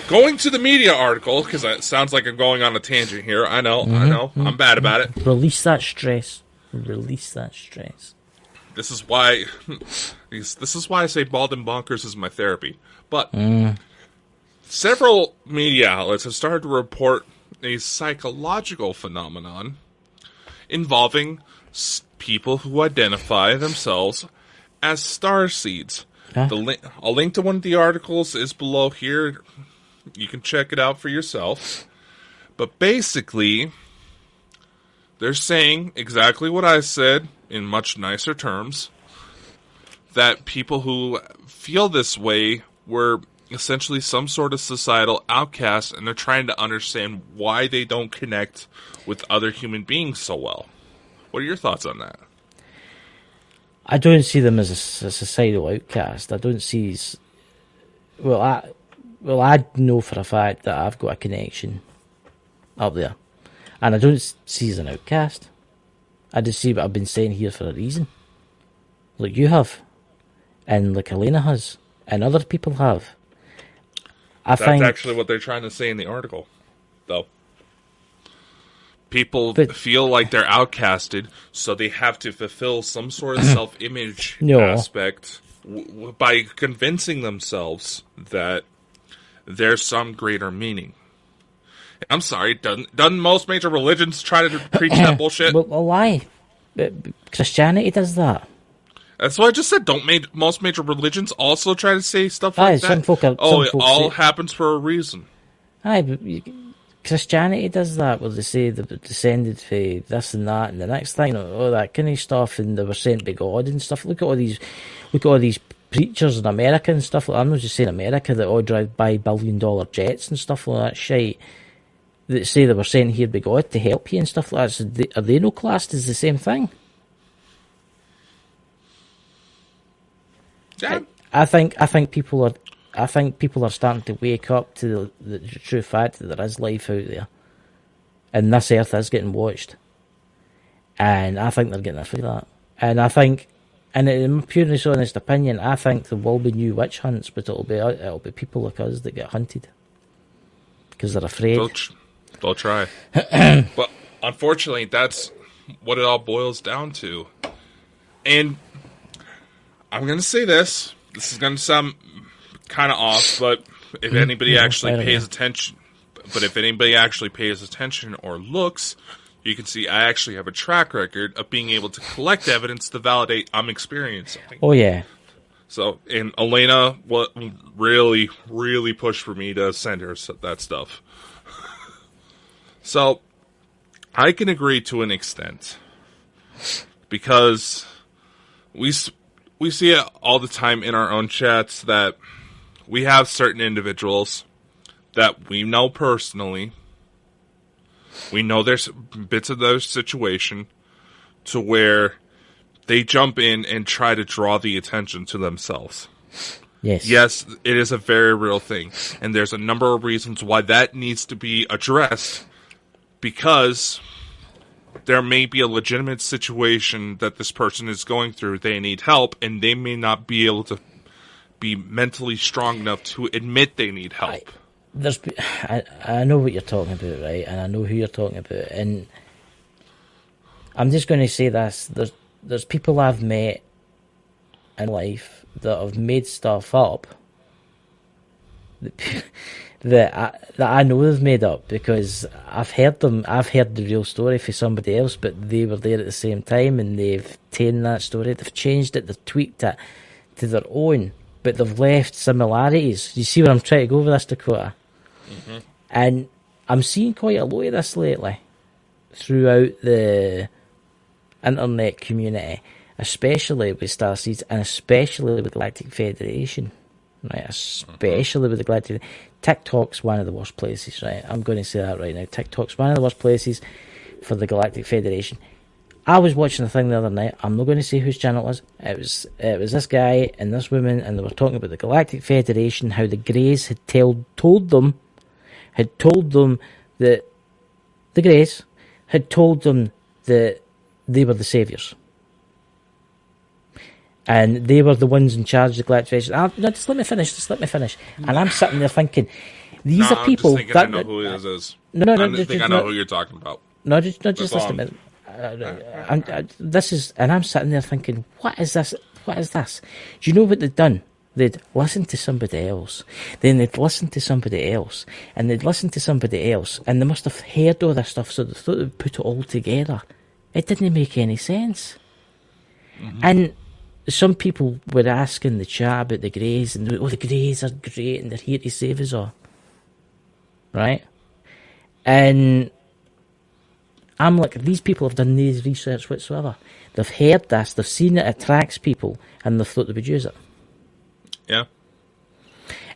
going to the media article, because it sounds like I'm going on a tangent here. I know. I'm bad about it. Release that stress. This is why I say Bald and Bonkers is my therapy. But several media outlets have started to report a psychological phenomenon involving people who identify themselves as starseeds. Huh? A link to one of the articles is below here. You can check it out for yourself. But basically, they're saying exactly what I said in much nicer terms, that people who feel this way were essentially some sort of societal outcast, and they're trying to understand why they don't connect with other human beings so well. What are your thoughts on that? I don't see them as a societal outcast. I don't see... I know for a fact that I've got a connection up there. And I don't see as an outcast. I just see what I've been saying here for a reason. Like you have. And like Elena has. And other people have. That's actually what they're trying to say in the article, though. People feel like they're outcasted, so they have to fulfill some sort of self-image aspect by convincing themselves that there's some greater meaning. I'm sorry, doesn't most major religions try to preach that bullshit? Well, why? Christianity does that. That's what I just said. Don't most major religions also try to say stuff like that? Some folk it all happens for a reason. Aye, but Christianity does that, where they say they descended for this and that, and the next thing, all that kind of stuff, and they were sent by God and stuff. Look at all these preachers in America and stuff like that. I'm not just saying America, that all drive by $billion jets and stuff like that shit, that say they were sent here by God to help you and stuff like that. So are they no classed as the same thing? Yeah. I think people are starting to wake up to the true fact that there is life out there, and this earth is getting watched, and I think they're getting a feel of that. And I think, and in my purely honest opinion, I think there will be new witch hunts, but it'll be people like us that get hunted because they're afraid. They'll try, but unfortunately, that's what it all boils down to. And I'm going to say this. This is going to sound kind of off, but if anybody actually pays attention, or looks, you can see I actually have a track record of being able to collect evidence to validate I'm experiencing something. Oh yeah. So, and Elena really, really pushed for me to send her that stuff. So, I can agree to an extent, because we see it all the time in our own chats that we have certain individuals that we know personally We know there's bits of those situation to where they jump in and try to draw the attention to themselves. Yes. Yes, it is a very real thing. And there's a number of reasons why that needs to be addressed. Because there may be a legitimate situation that this person is going through. They need help, and they may not be able to be mentally strong enough to admit they need help. I know what you're talking about, right? And I know who you're talking about. And I'm just going to say this. There's people I've met in life that have made stuff up that I know they've made up, because I've heard the real story for somebody else, but they were there at the same time, and they've taken that story, they've changed it, they've tweaked it to their own, but they've left similarities. You see where I'm trying to go with this, Dakota? Mm-hmm. And I'm seeing quite a lot of this lately throughout the internet community, especially with Starseeds and especially with the Galactic Federation, right? Especially with the Galactic. TikTok's one of the worst places, right? I'm going to say that right now. TikTok's one of the worst places for the Galactic Federation. I was watching a thing the other night. I'm not going to say whose channel it was. It was this guy and this woman, and they were talking about the Galactic Federation, how the Greys had told them that the Greys had told them that they were the saviours. And they were the ones in charge of the Galactic Federation. No, just let me finish. And I'm sitting there thinking, these are people I'm just thinking I know who this is. No, I think I know who you're talking about. No, just listen a minute. I'm sitting there thinking, what is this? What is this? Do you know what they'd done? They'd listened to somebody else, then they'd listened to somebody else, and they'd listened to somebody else, and they must have heard all this stuff, so they thought they'd put it all together. It didn't make any sense. Mm-hmm. And some people were asking the chat about the Greys, and the Greys are great, and they're here to save us all. Right? And I'm like, these people have done no research whatsoever. They've heard this, they've seen it attracts people, and they thought they would use it. Yeah.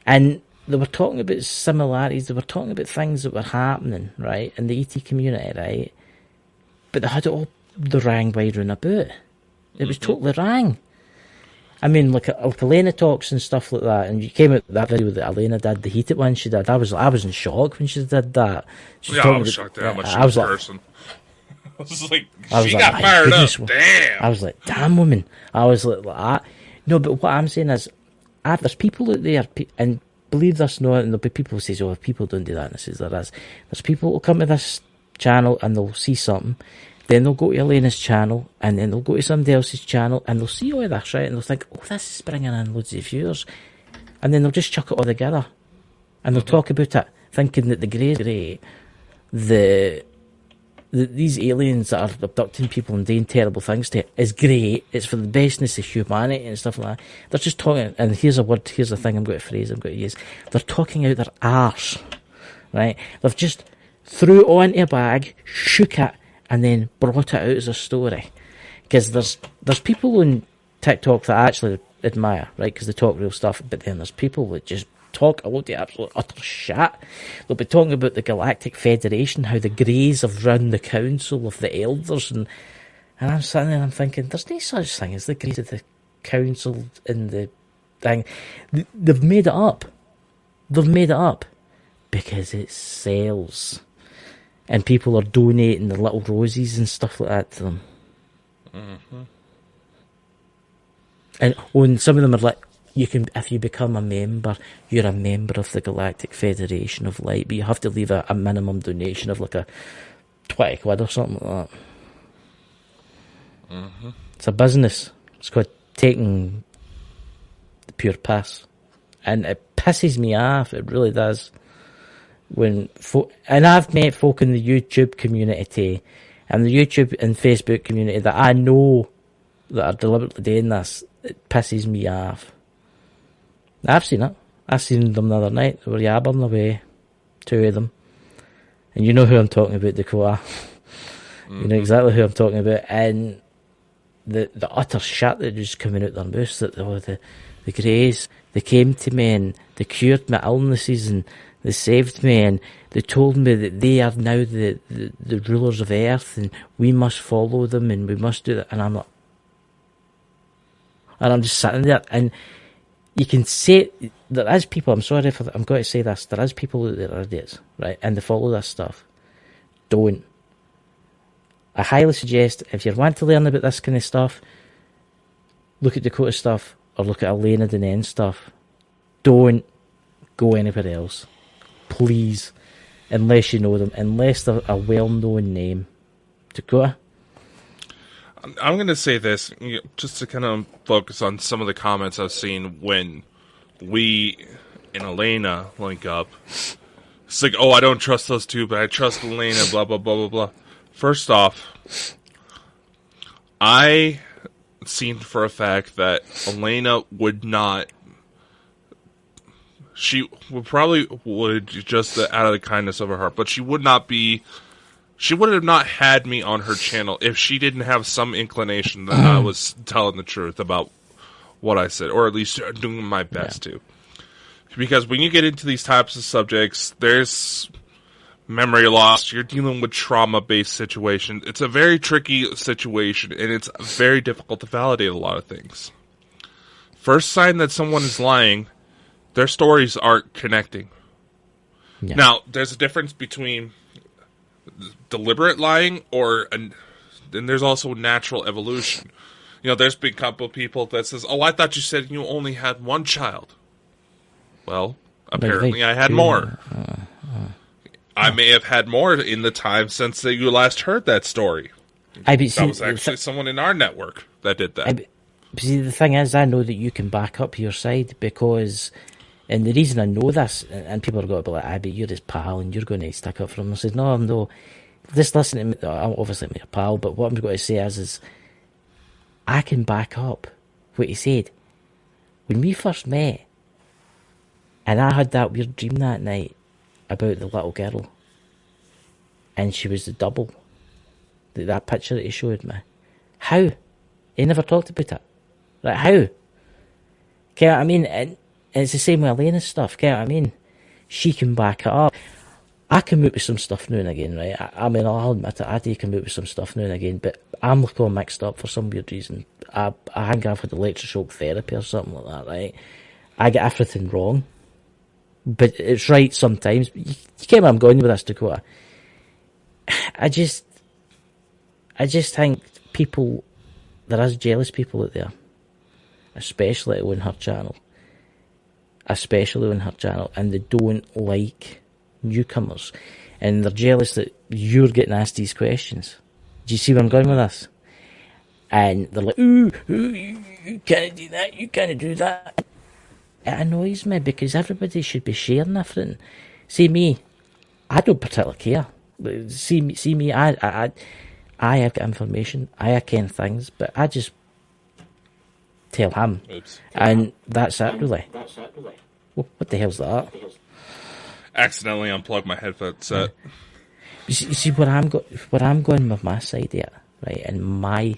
And they were talking about similarities, they were talking about things that were happening, right, in the ET community, right? But they had it all the wrong way round about. It was totally wrong. I mean, like Elena talks and stuff like that, and you came out with that video that Elena did, the heated one she did. I was in shock when she did that. I was shocked at how much she was cursing. I was like, she got fired up. Damn. I was like, damn, woman. I was like that. No, but what I'm saying is, there's people out there, and believe this or not, and there'll be people who say, oh, if people don't do that, and this is there is. There's people who'll come to this channel and they'll see something, then they'll go to Elena's channel, and then they'll go to somebody else's channel, and they'll see all this, right, and they'll think, oh, this is bringing in loads of viewers, and then they'll just chuck it all together, and they'll talk about it, thinking that the Greys are great, these aliens that are abducting people and doing terrible things to it is great, it's for the bestness of humanity and stuff like that. They're just talking, and here's a thing I'm going to use, they're talking out their arse, right? They've just threw it onto a bag, shook it, and then brought it out as a story. Because there's people on TikTok that I actually admire, right, because they talk real stuff, but then there's people that just talk a load of absolute utter shit. They'll be talking about the Galactic Federation, how the Greys have run the council of the Elders, and I'm sitting there and I'm thinking, there's no such thing as the Greys of the council in the thing. They've made it up. Because it sells. And people are donating the little roses and stuff like that to them. Mm-hmm. And some of them are like, if you become a member, you're a member of the Galactic Federation of Light, but you have to leave a minimum donation of like a 20 quid or something like that. Mm-hmm. It's a business. It's called taking the pure piss. And it pisses me off, it really does. And I've met folk in the YouTube community and the YouTube and Facebook community that I know that are deliberately doing this. It pisses me off. I've seen it. I seen them the other night. They were yabbering away, 2 of them. And you know who I'm talking about, Dakota. Mm-hmm. You know exactly who I'm talking about. And the utter shit that was coming out their mouths, that the Greys, they came to me and they cured my illnesses and they saved me and They told me that they are now the rulers of Earth, and we must follow them, and we must do that. And I'm like, and I'm just sitting there, and you can say there is people. I'm sorry for I'm going to say this. There is people that are idiots, right? And they follow this stuff. Don't. I highly suggest if you want to learn about this kind of stuff, look at Dakota stuff or look at Elena Dennen stuff. Don't go anywhere else, please. Unless you know them, unless they're a well-known name. Dakota? I'm going to say this, just to kind of focus on some of the comments I've seen when we and Elena link up. It's like, oh, I don't trust those two, but I trust Elena, blah, blah, blah, blah, blah. First off, I seen for a fact that Elena would not. She would just out of the kindness of her heart, but she would not be. She would have not had me on her channel if she didn't have some inclination that I was telling the truth about what I said, or at least doing my best to. Because when you get into these types of subjects, there's memory loss. You're dealing with trauma-based situations. It's a very tricky situation, and it's very difficult to validate a lot of things. First sign that someone is lying. Their stories aren't connecting. Yeah. Now, there's a difference between deliberate lying and there's also natural evolution. You know, there's been a couple of people that says, oh, I thought you said you only had one child. Well, apparently I had more. I may have had more in the time since you last heard that story. That was actually someone in our network that did that. See, the thing is, I know that you can back up your side because... And the reason I know this, and people are going to be like, but you're his pal and you're going to stick up for him. I said, no, just listen to me. I'm obviously my pal, but what I'm going to say is I can back up what he said. When we first met, and I had that weird dream that night about the little girl, and she was the double, that picture that he showed me. How? He never talked about it. Like, how? Okay, I mean... And it's the same with Elena's stuff, okay? I mean, she can back it up. I can move with some stuff now and again, right? I mean, I'll admit it, I do can move with some stuff now and again, but I'm like all mixed up for some weird reason. I think I've had electroshock therapy or something like that, right? I get everything wrong, but it's right sometimes. You get where I'm going with this, Dakota. I just think people, there is jealous people out there, especially on her channel. And they don't like newcomers, and they're jealous that you're getting asked these questions. Do you see where I'm going with this? And they're like, ooh, you can't do that, you can't do that. It annoys me because everybody should be sharing everything. See me, I don't particularly care. See me, I have got information, I can things, but I just tell him. Oops. And that's it, really. Well, what the hell's that? Accidentally unplugged my headphone set. You see where I'm going with my side here, right? And my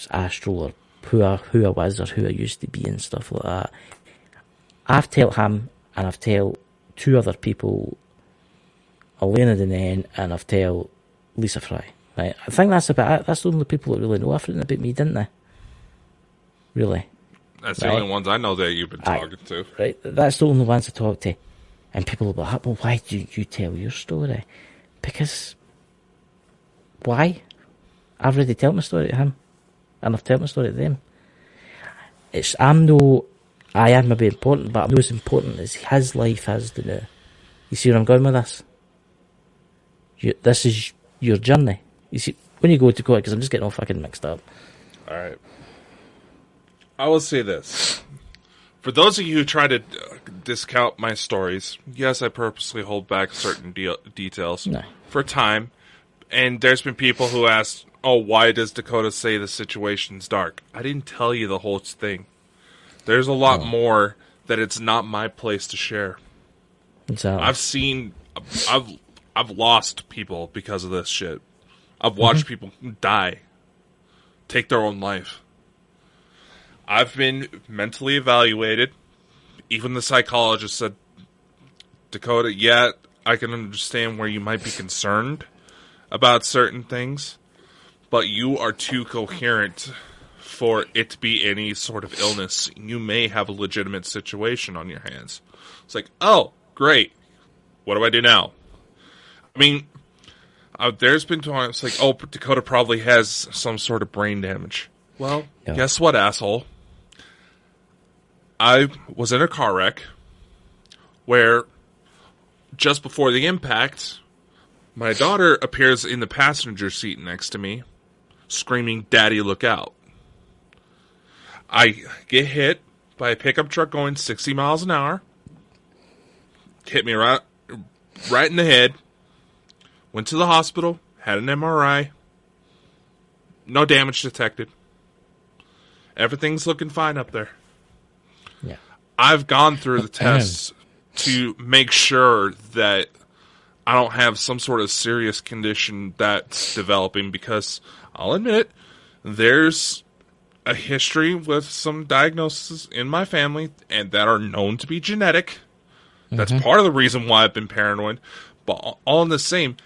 astral, or who I was, or who I used to be, and stuff like that. I've told him, and I've told two other people, Elena Dennen, and I've told Lisa Fry. Right? I think that's about it. That's the only people that really know everything about me, didn't they? Really. That's the only ones I know that you've been talking to. Right. That's the only ones I talk to. And people will be like, well, why do you tell your story? Because, why? I've already told my story to him. And I've told my story to them. I am maybe important, but I'm not as important as his life is to now. You see where I'm going with this? This is your journey. You see, when you go to court, because I'm just getting all fucking mixed up. Alright. I will say this. For those of you who try to discount my stories, yes, I purposely hold back certain details for time. And there's been people who asked, oh, why does Dakota say the situation's dark? I didn't tell you the whole thing. There's a lot more that it's not my place to share. Exactly. I've lost people because of this shit. I've watched people die, take their own life. I've been mentally evaluated. Even the psychologist said, Dakota, I can understand where you might be concerned about certain things, but you are too coherent for it to be any sort of illness. You may have a legitimate situation on your hands. It's like, oh, great. What do I do now? I mean, there's been times like, oh, Dakota probably has some sort of brain damage. Well, guess what, asshole? I was in a car wreck where just before the impact, my daughter appears in the passenger seat next to me, screaming, "Daddy, look out." I get hit by a pickup truck going 60 miles an hour. Hit me right in the head. Went to the hospital, had an MRI. No damage detected. Everything's looking fine up there. Yeah. I've gone through the tests to make sure that I don't have some sort of serious condition that's developing, because I'll admit it, there's a history with some diagnoses in my family and that are known to be genetic. That's part of the reason why I've been paranoid. But all in the same,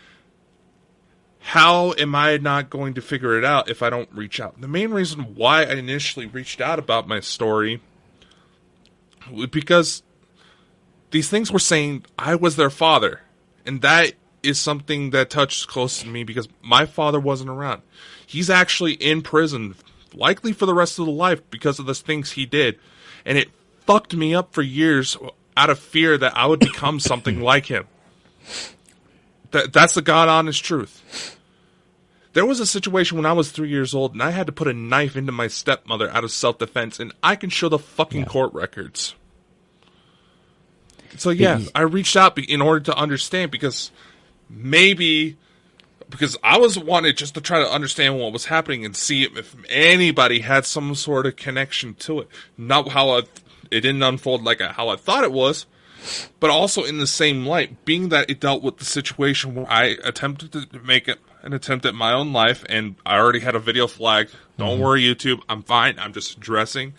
how am I not going to figure it out if I don't reach out? The main reason why I initially reached out about my story was because these things were saying I was their father. And that is something that touched close to me because my father wasn't around. He's actually in prison, likely for the rest of the life, because of the things he did. And it fucked me up for years out of fear that I would become something like him. That's the God honest truth. There was a situation when I was 3 years old and I had to put a knife into my stepmother out of self-defense, and I can show the fucking court records. So yeah, I reached out in order to understand, because I was wanted just to try to understand what was happening and see if anybody had some sort of connection to it. Not how it didn't unfold like how I thought it was, but also in the same light, being that it dealt with the situation where I attempted to make an attempt at my own life, and I already had a video flag. Don't worry, YouTube, I'm fine. I'm just addressing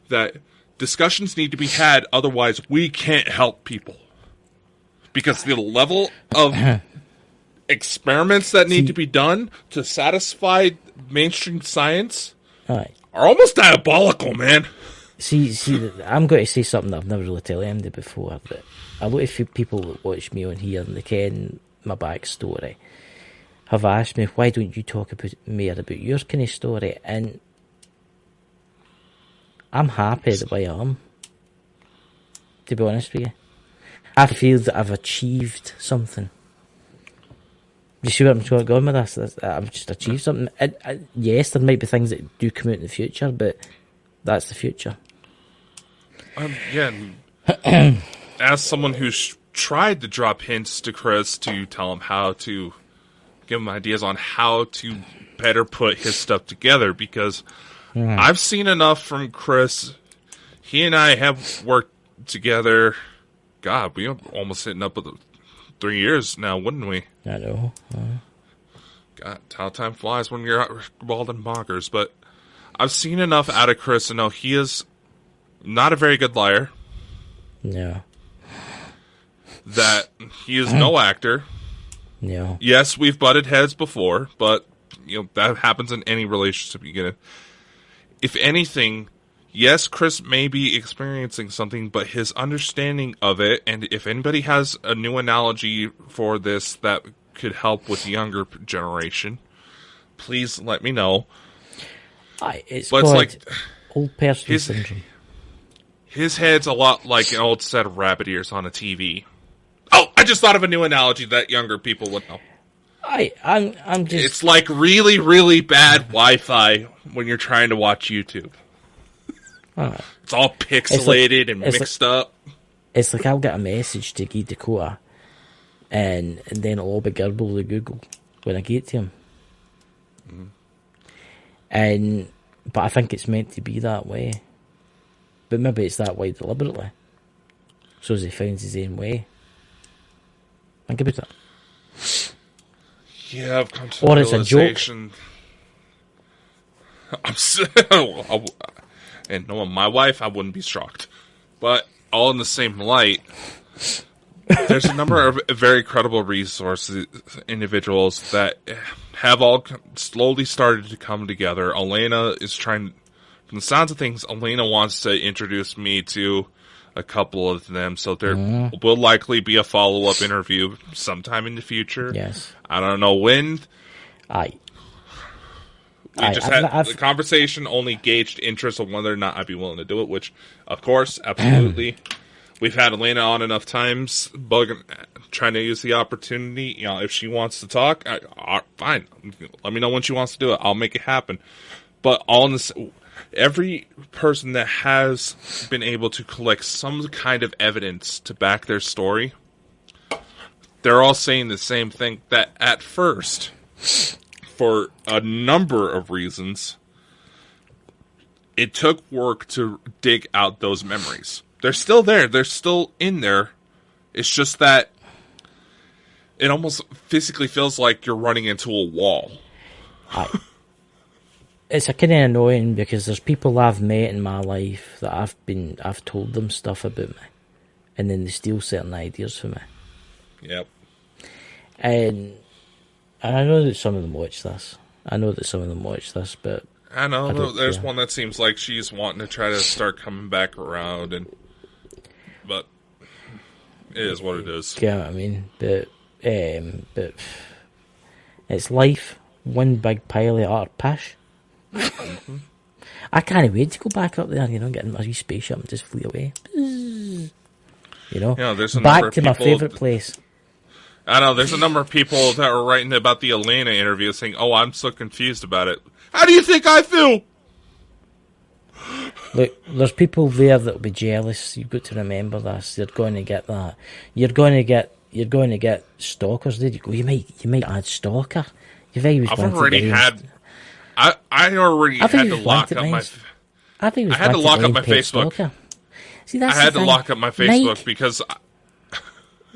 that discussions need to be had, otherwise we can't help people. Because the level of experiments that need to be done to satisfy mainstream science are almost diabolical, man. See, I'm going to say something that I've never really told anybody before. But a lot of people that watch me on here and they ken my backstory have asked me, why don't you talk about your kind of story? And I'm happy the way I am, to be honest with you. I feel that I've achieved something. You see where I'm going with this? I've just achieved something. Yes, there might be things that do come out in the future, but that's the future. As someone who's tried to drop hints to Chris to tell him how to give him ideas on how to better put his stuff together, because I've seen enough from Chris. He and I have worked together. God, we almost hitting up with 3 years now, wouldn't we? I know. God, how time flies when you're involved in Bonkers. But I've seen enough out of Chris to know he is not a very good liar. No. That he is no actor. No. Yes, we've butted heads before, but that happens in any relationship you get in. If anything, yes, Chris may be experiencing something, but his understanding of it, and if anybody has a new analogy for this that could help with the younger generation, please let me know. It's like old person syndrome. His head's a lot like an old set of rabbit ears on a TV. Oh, I just thought of a new analogy that younger people would know. I'm just... It's like really, really bad Wi-Fi when you're trying to watch YouTube. It's all pixelated and mixed up. It's like I'll get a message to Guy Dakota, and then it'll all be garbled with Google when I get to him. But I think it's meant to be that way. But maybe it's that way deliberately, so as he finds his own way. Think about it. Yeah, I've come to the realization. It's a joke. And knowing my wife, I wouldn't be shocked. But all in the same light, There's a number of very credible resources, individuals that have all slowly started to come together. Elena is trying, from the sounds of things, Elena wants to introduce me to a couple of them, so there will likely be a follow-up interview sometime in the future. Yes. I don't know when. Aye. We just had the conversation, only gauged interest on whether or not I'd be willing to do it, which, of course, absolutely. We've had Elena on enough times, trying to use the opportunity. You know, if she wants to talk, fine. Let me know when she wants to do it. I'll make it happen. But every person that has been able to collect some kind of evidence to back their story, they're all saying the same thing, that at first, for a number of reasons, it took work to dig out those memories. They're still there. They're still in there. It's just that it almost physically feels like you're running into a wall. It's a kind of annoying because there's people I've met in my life that I've told them stuff about me, and then they steal certain ideas from me. Yep. And I know that some of them watch this. But I know there's one that seems like she's wanting to try to start coming back around, but it is what it is. Yeah, what I mean, but it's life. One big pile of utter pish. I can't wait to go back up there, get in my wee spaceship and just flee away. There's a back number of to my favourite place. I know, there's a number of people that were writing about the Elena interview saying, "Oh, I'm so confused about it." How do you think I feel? Look, there's people there that'll be jealous. You've got to remember this. You're going to get that. You're going to get stalkers. There you go. You might add stalker. I've already had. I already had to lock up my. I had to lock up my Facebook. See, that's I had to lock up my Facebook because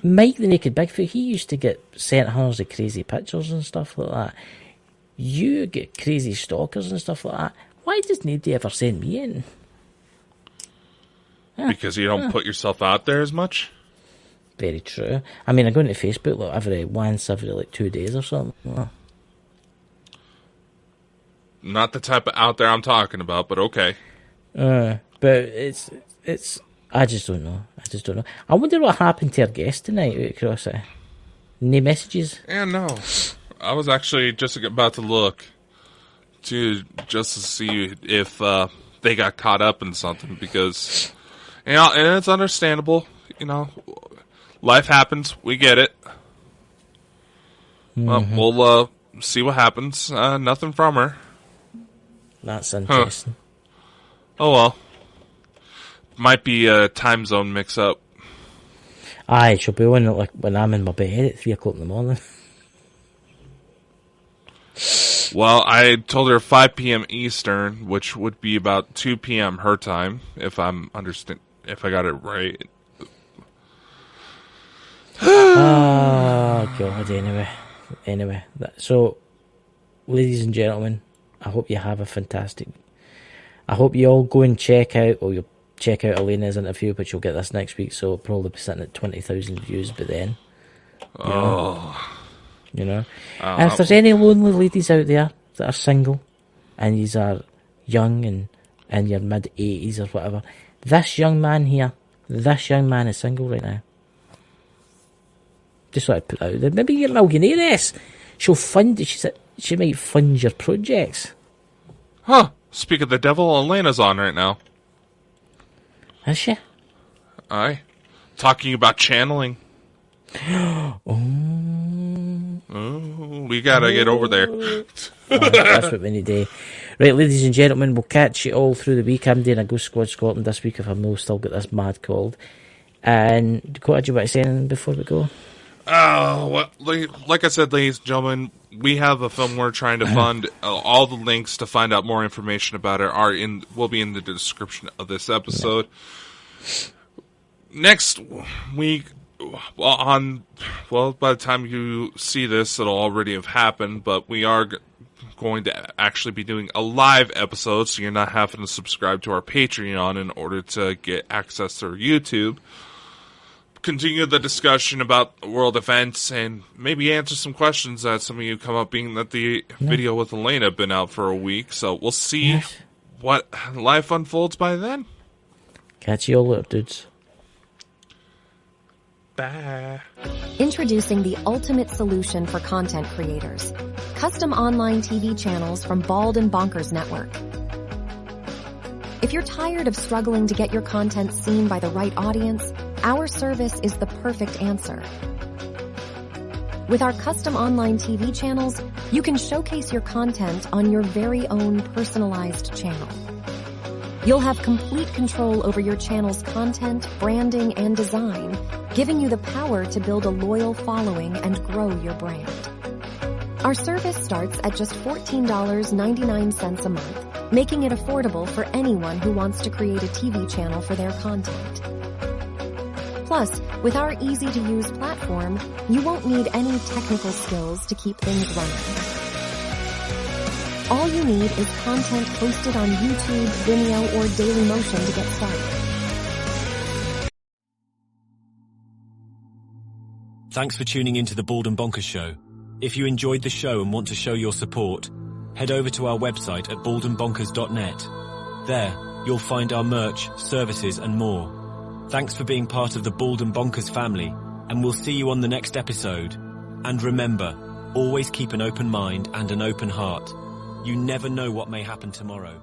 Mike the Naked Bigfoot, he used to get sent hundreds of crazy pictures and stuff like that. You get crazy stalkers and stuff like that. Why does nobody ever send me in? Because you don't put yourself out there as much? Very true. I mean, I go into Facebook every 2 days or something. Not the type of out there I'm talking about, but okay. But it's. I just don't know. I wonder what happened to our guest tonight out across it. No messages? Yeah, no. I was actually just about to look to see if they got caught up in something because, and it's understandable. Life happens. We get it. Mm-hmm. Well, we'll see what happens. Nothing from her. That's interesting. Oh well. Might be a time zone mix-up. Aye, she'll be on when I'm in my bed at 3 o'clock in the morning. Well, I told her 5 p.m. Eastern, which would be about 2 p.m. her time, if I got it right. Oh God! Anyway. So, ladies and gentlemen, I hope you have a fantastic. I hope you all go and check out, or you'll check out Elena's interview, which you'll get this next week. So it'll probably be sitting at 20,000 views by then. And if there's any lonely ladies out there that are single, and you are young and in your mid-80s or whatever, this young man is single right now. Just thought I'd put that out there. Maybe your millionaire-ess. She might fund your projects. Huh. Speak of the devil, Elena's on right now. Is she? Aye. Talking about channeling. We gotta get over there. That's what we need to do. Right, ladies and gentlemen, we'll catch you all through the week. I'm doing a Ghost Squad Scotland this week if I've still got this mad cold. And Dakota, do you want to say anything before we go? Well, like I said, ladies and gentlemen, we have a film we're trying to fund. All the links to find out more information about it will be in the description of this episode. Next week, by the time you see this, it'll already have happened. But we are going to actually be doing a live episode, so you're not having to subscribe to our Patreon in order to get access to our YouTube. continue the discussion about world events and maybe answer some questions that some of you come up, being that the video with Elena have been out for a week. So we'll see what life unfolds by then. Catch you all later, dudes. Bye. Introducing the ultimate solution for content creators. Custom online TV channels from Bald and Bonkers Network. If you're tired of struggling to get your content seen by the right audience, our service is the perfect answer. With our custom online TV channels, you can showcase your content on your very own personalized channel. You'll have complete control over your channel's content, branding, and design, giving you the power to build a loyal following and grow your brand. Our service starts at just $14.99 a month, making it affordable for anyone who wants to create a TV channel for their content. Plus, with our easy-to-use platform, you won't need any technical skills to keep things running. All you need is content posted on YouTube, Vimeo, or Dailymotion to get started. Thanks for tuning into the Bald and Bonkers Show. If you enjoyed the show and want to show your support, head over to our website at baldandbonkers.net. There, you'll find our merch, services, and more. Thanks for being part of the Bald and Bonkers family, and we'll see you on the next episode. And remember, always keep an open mind and an open heart. You never know what may happen tomorrow.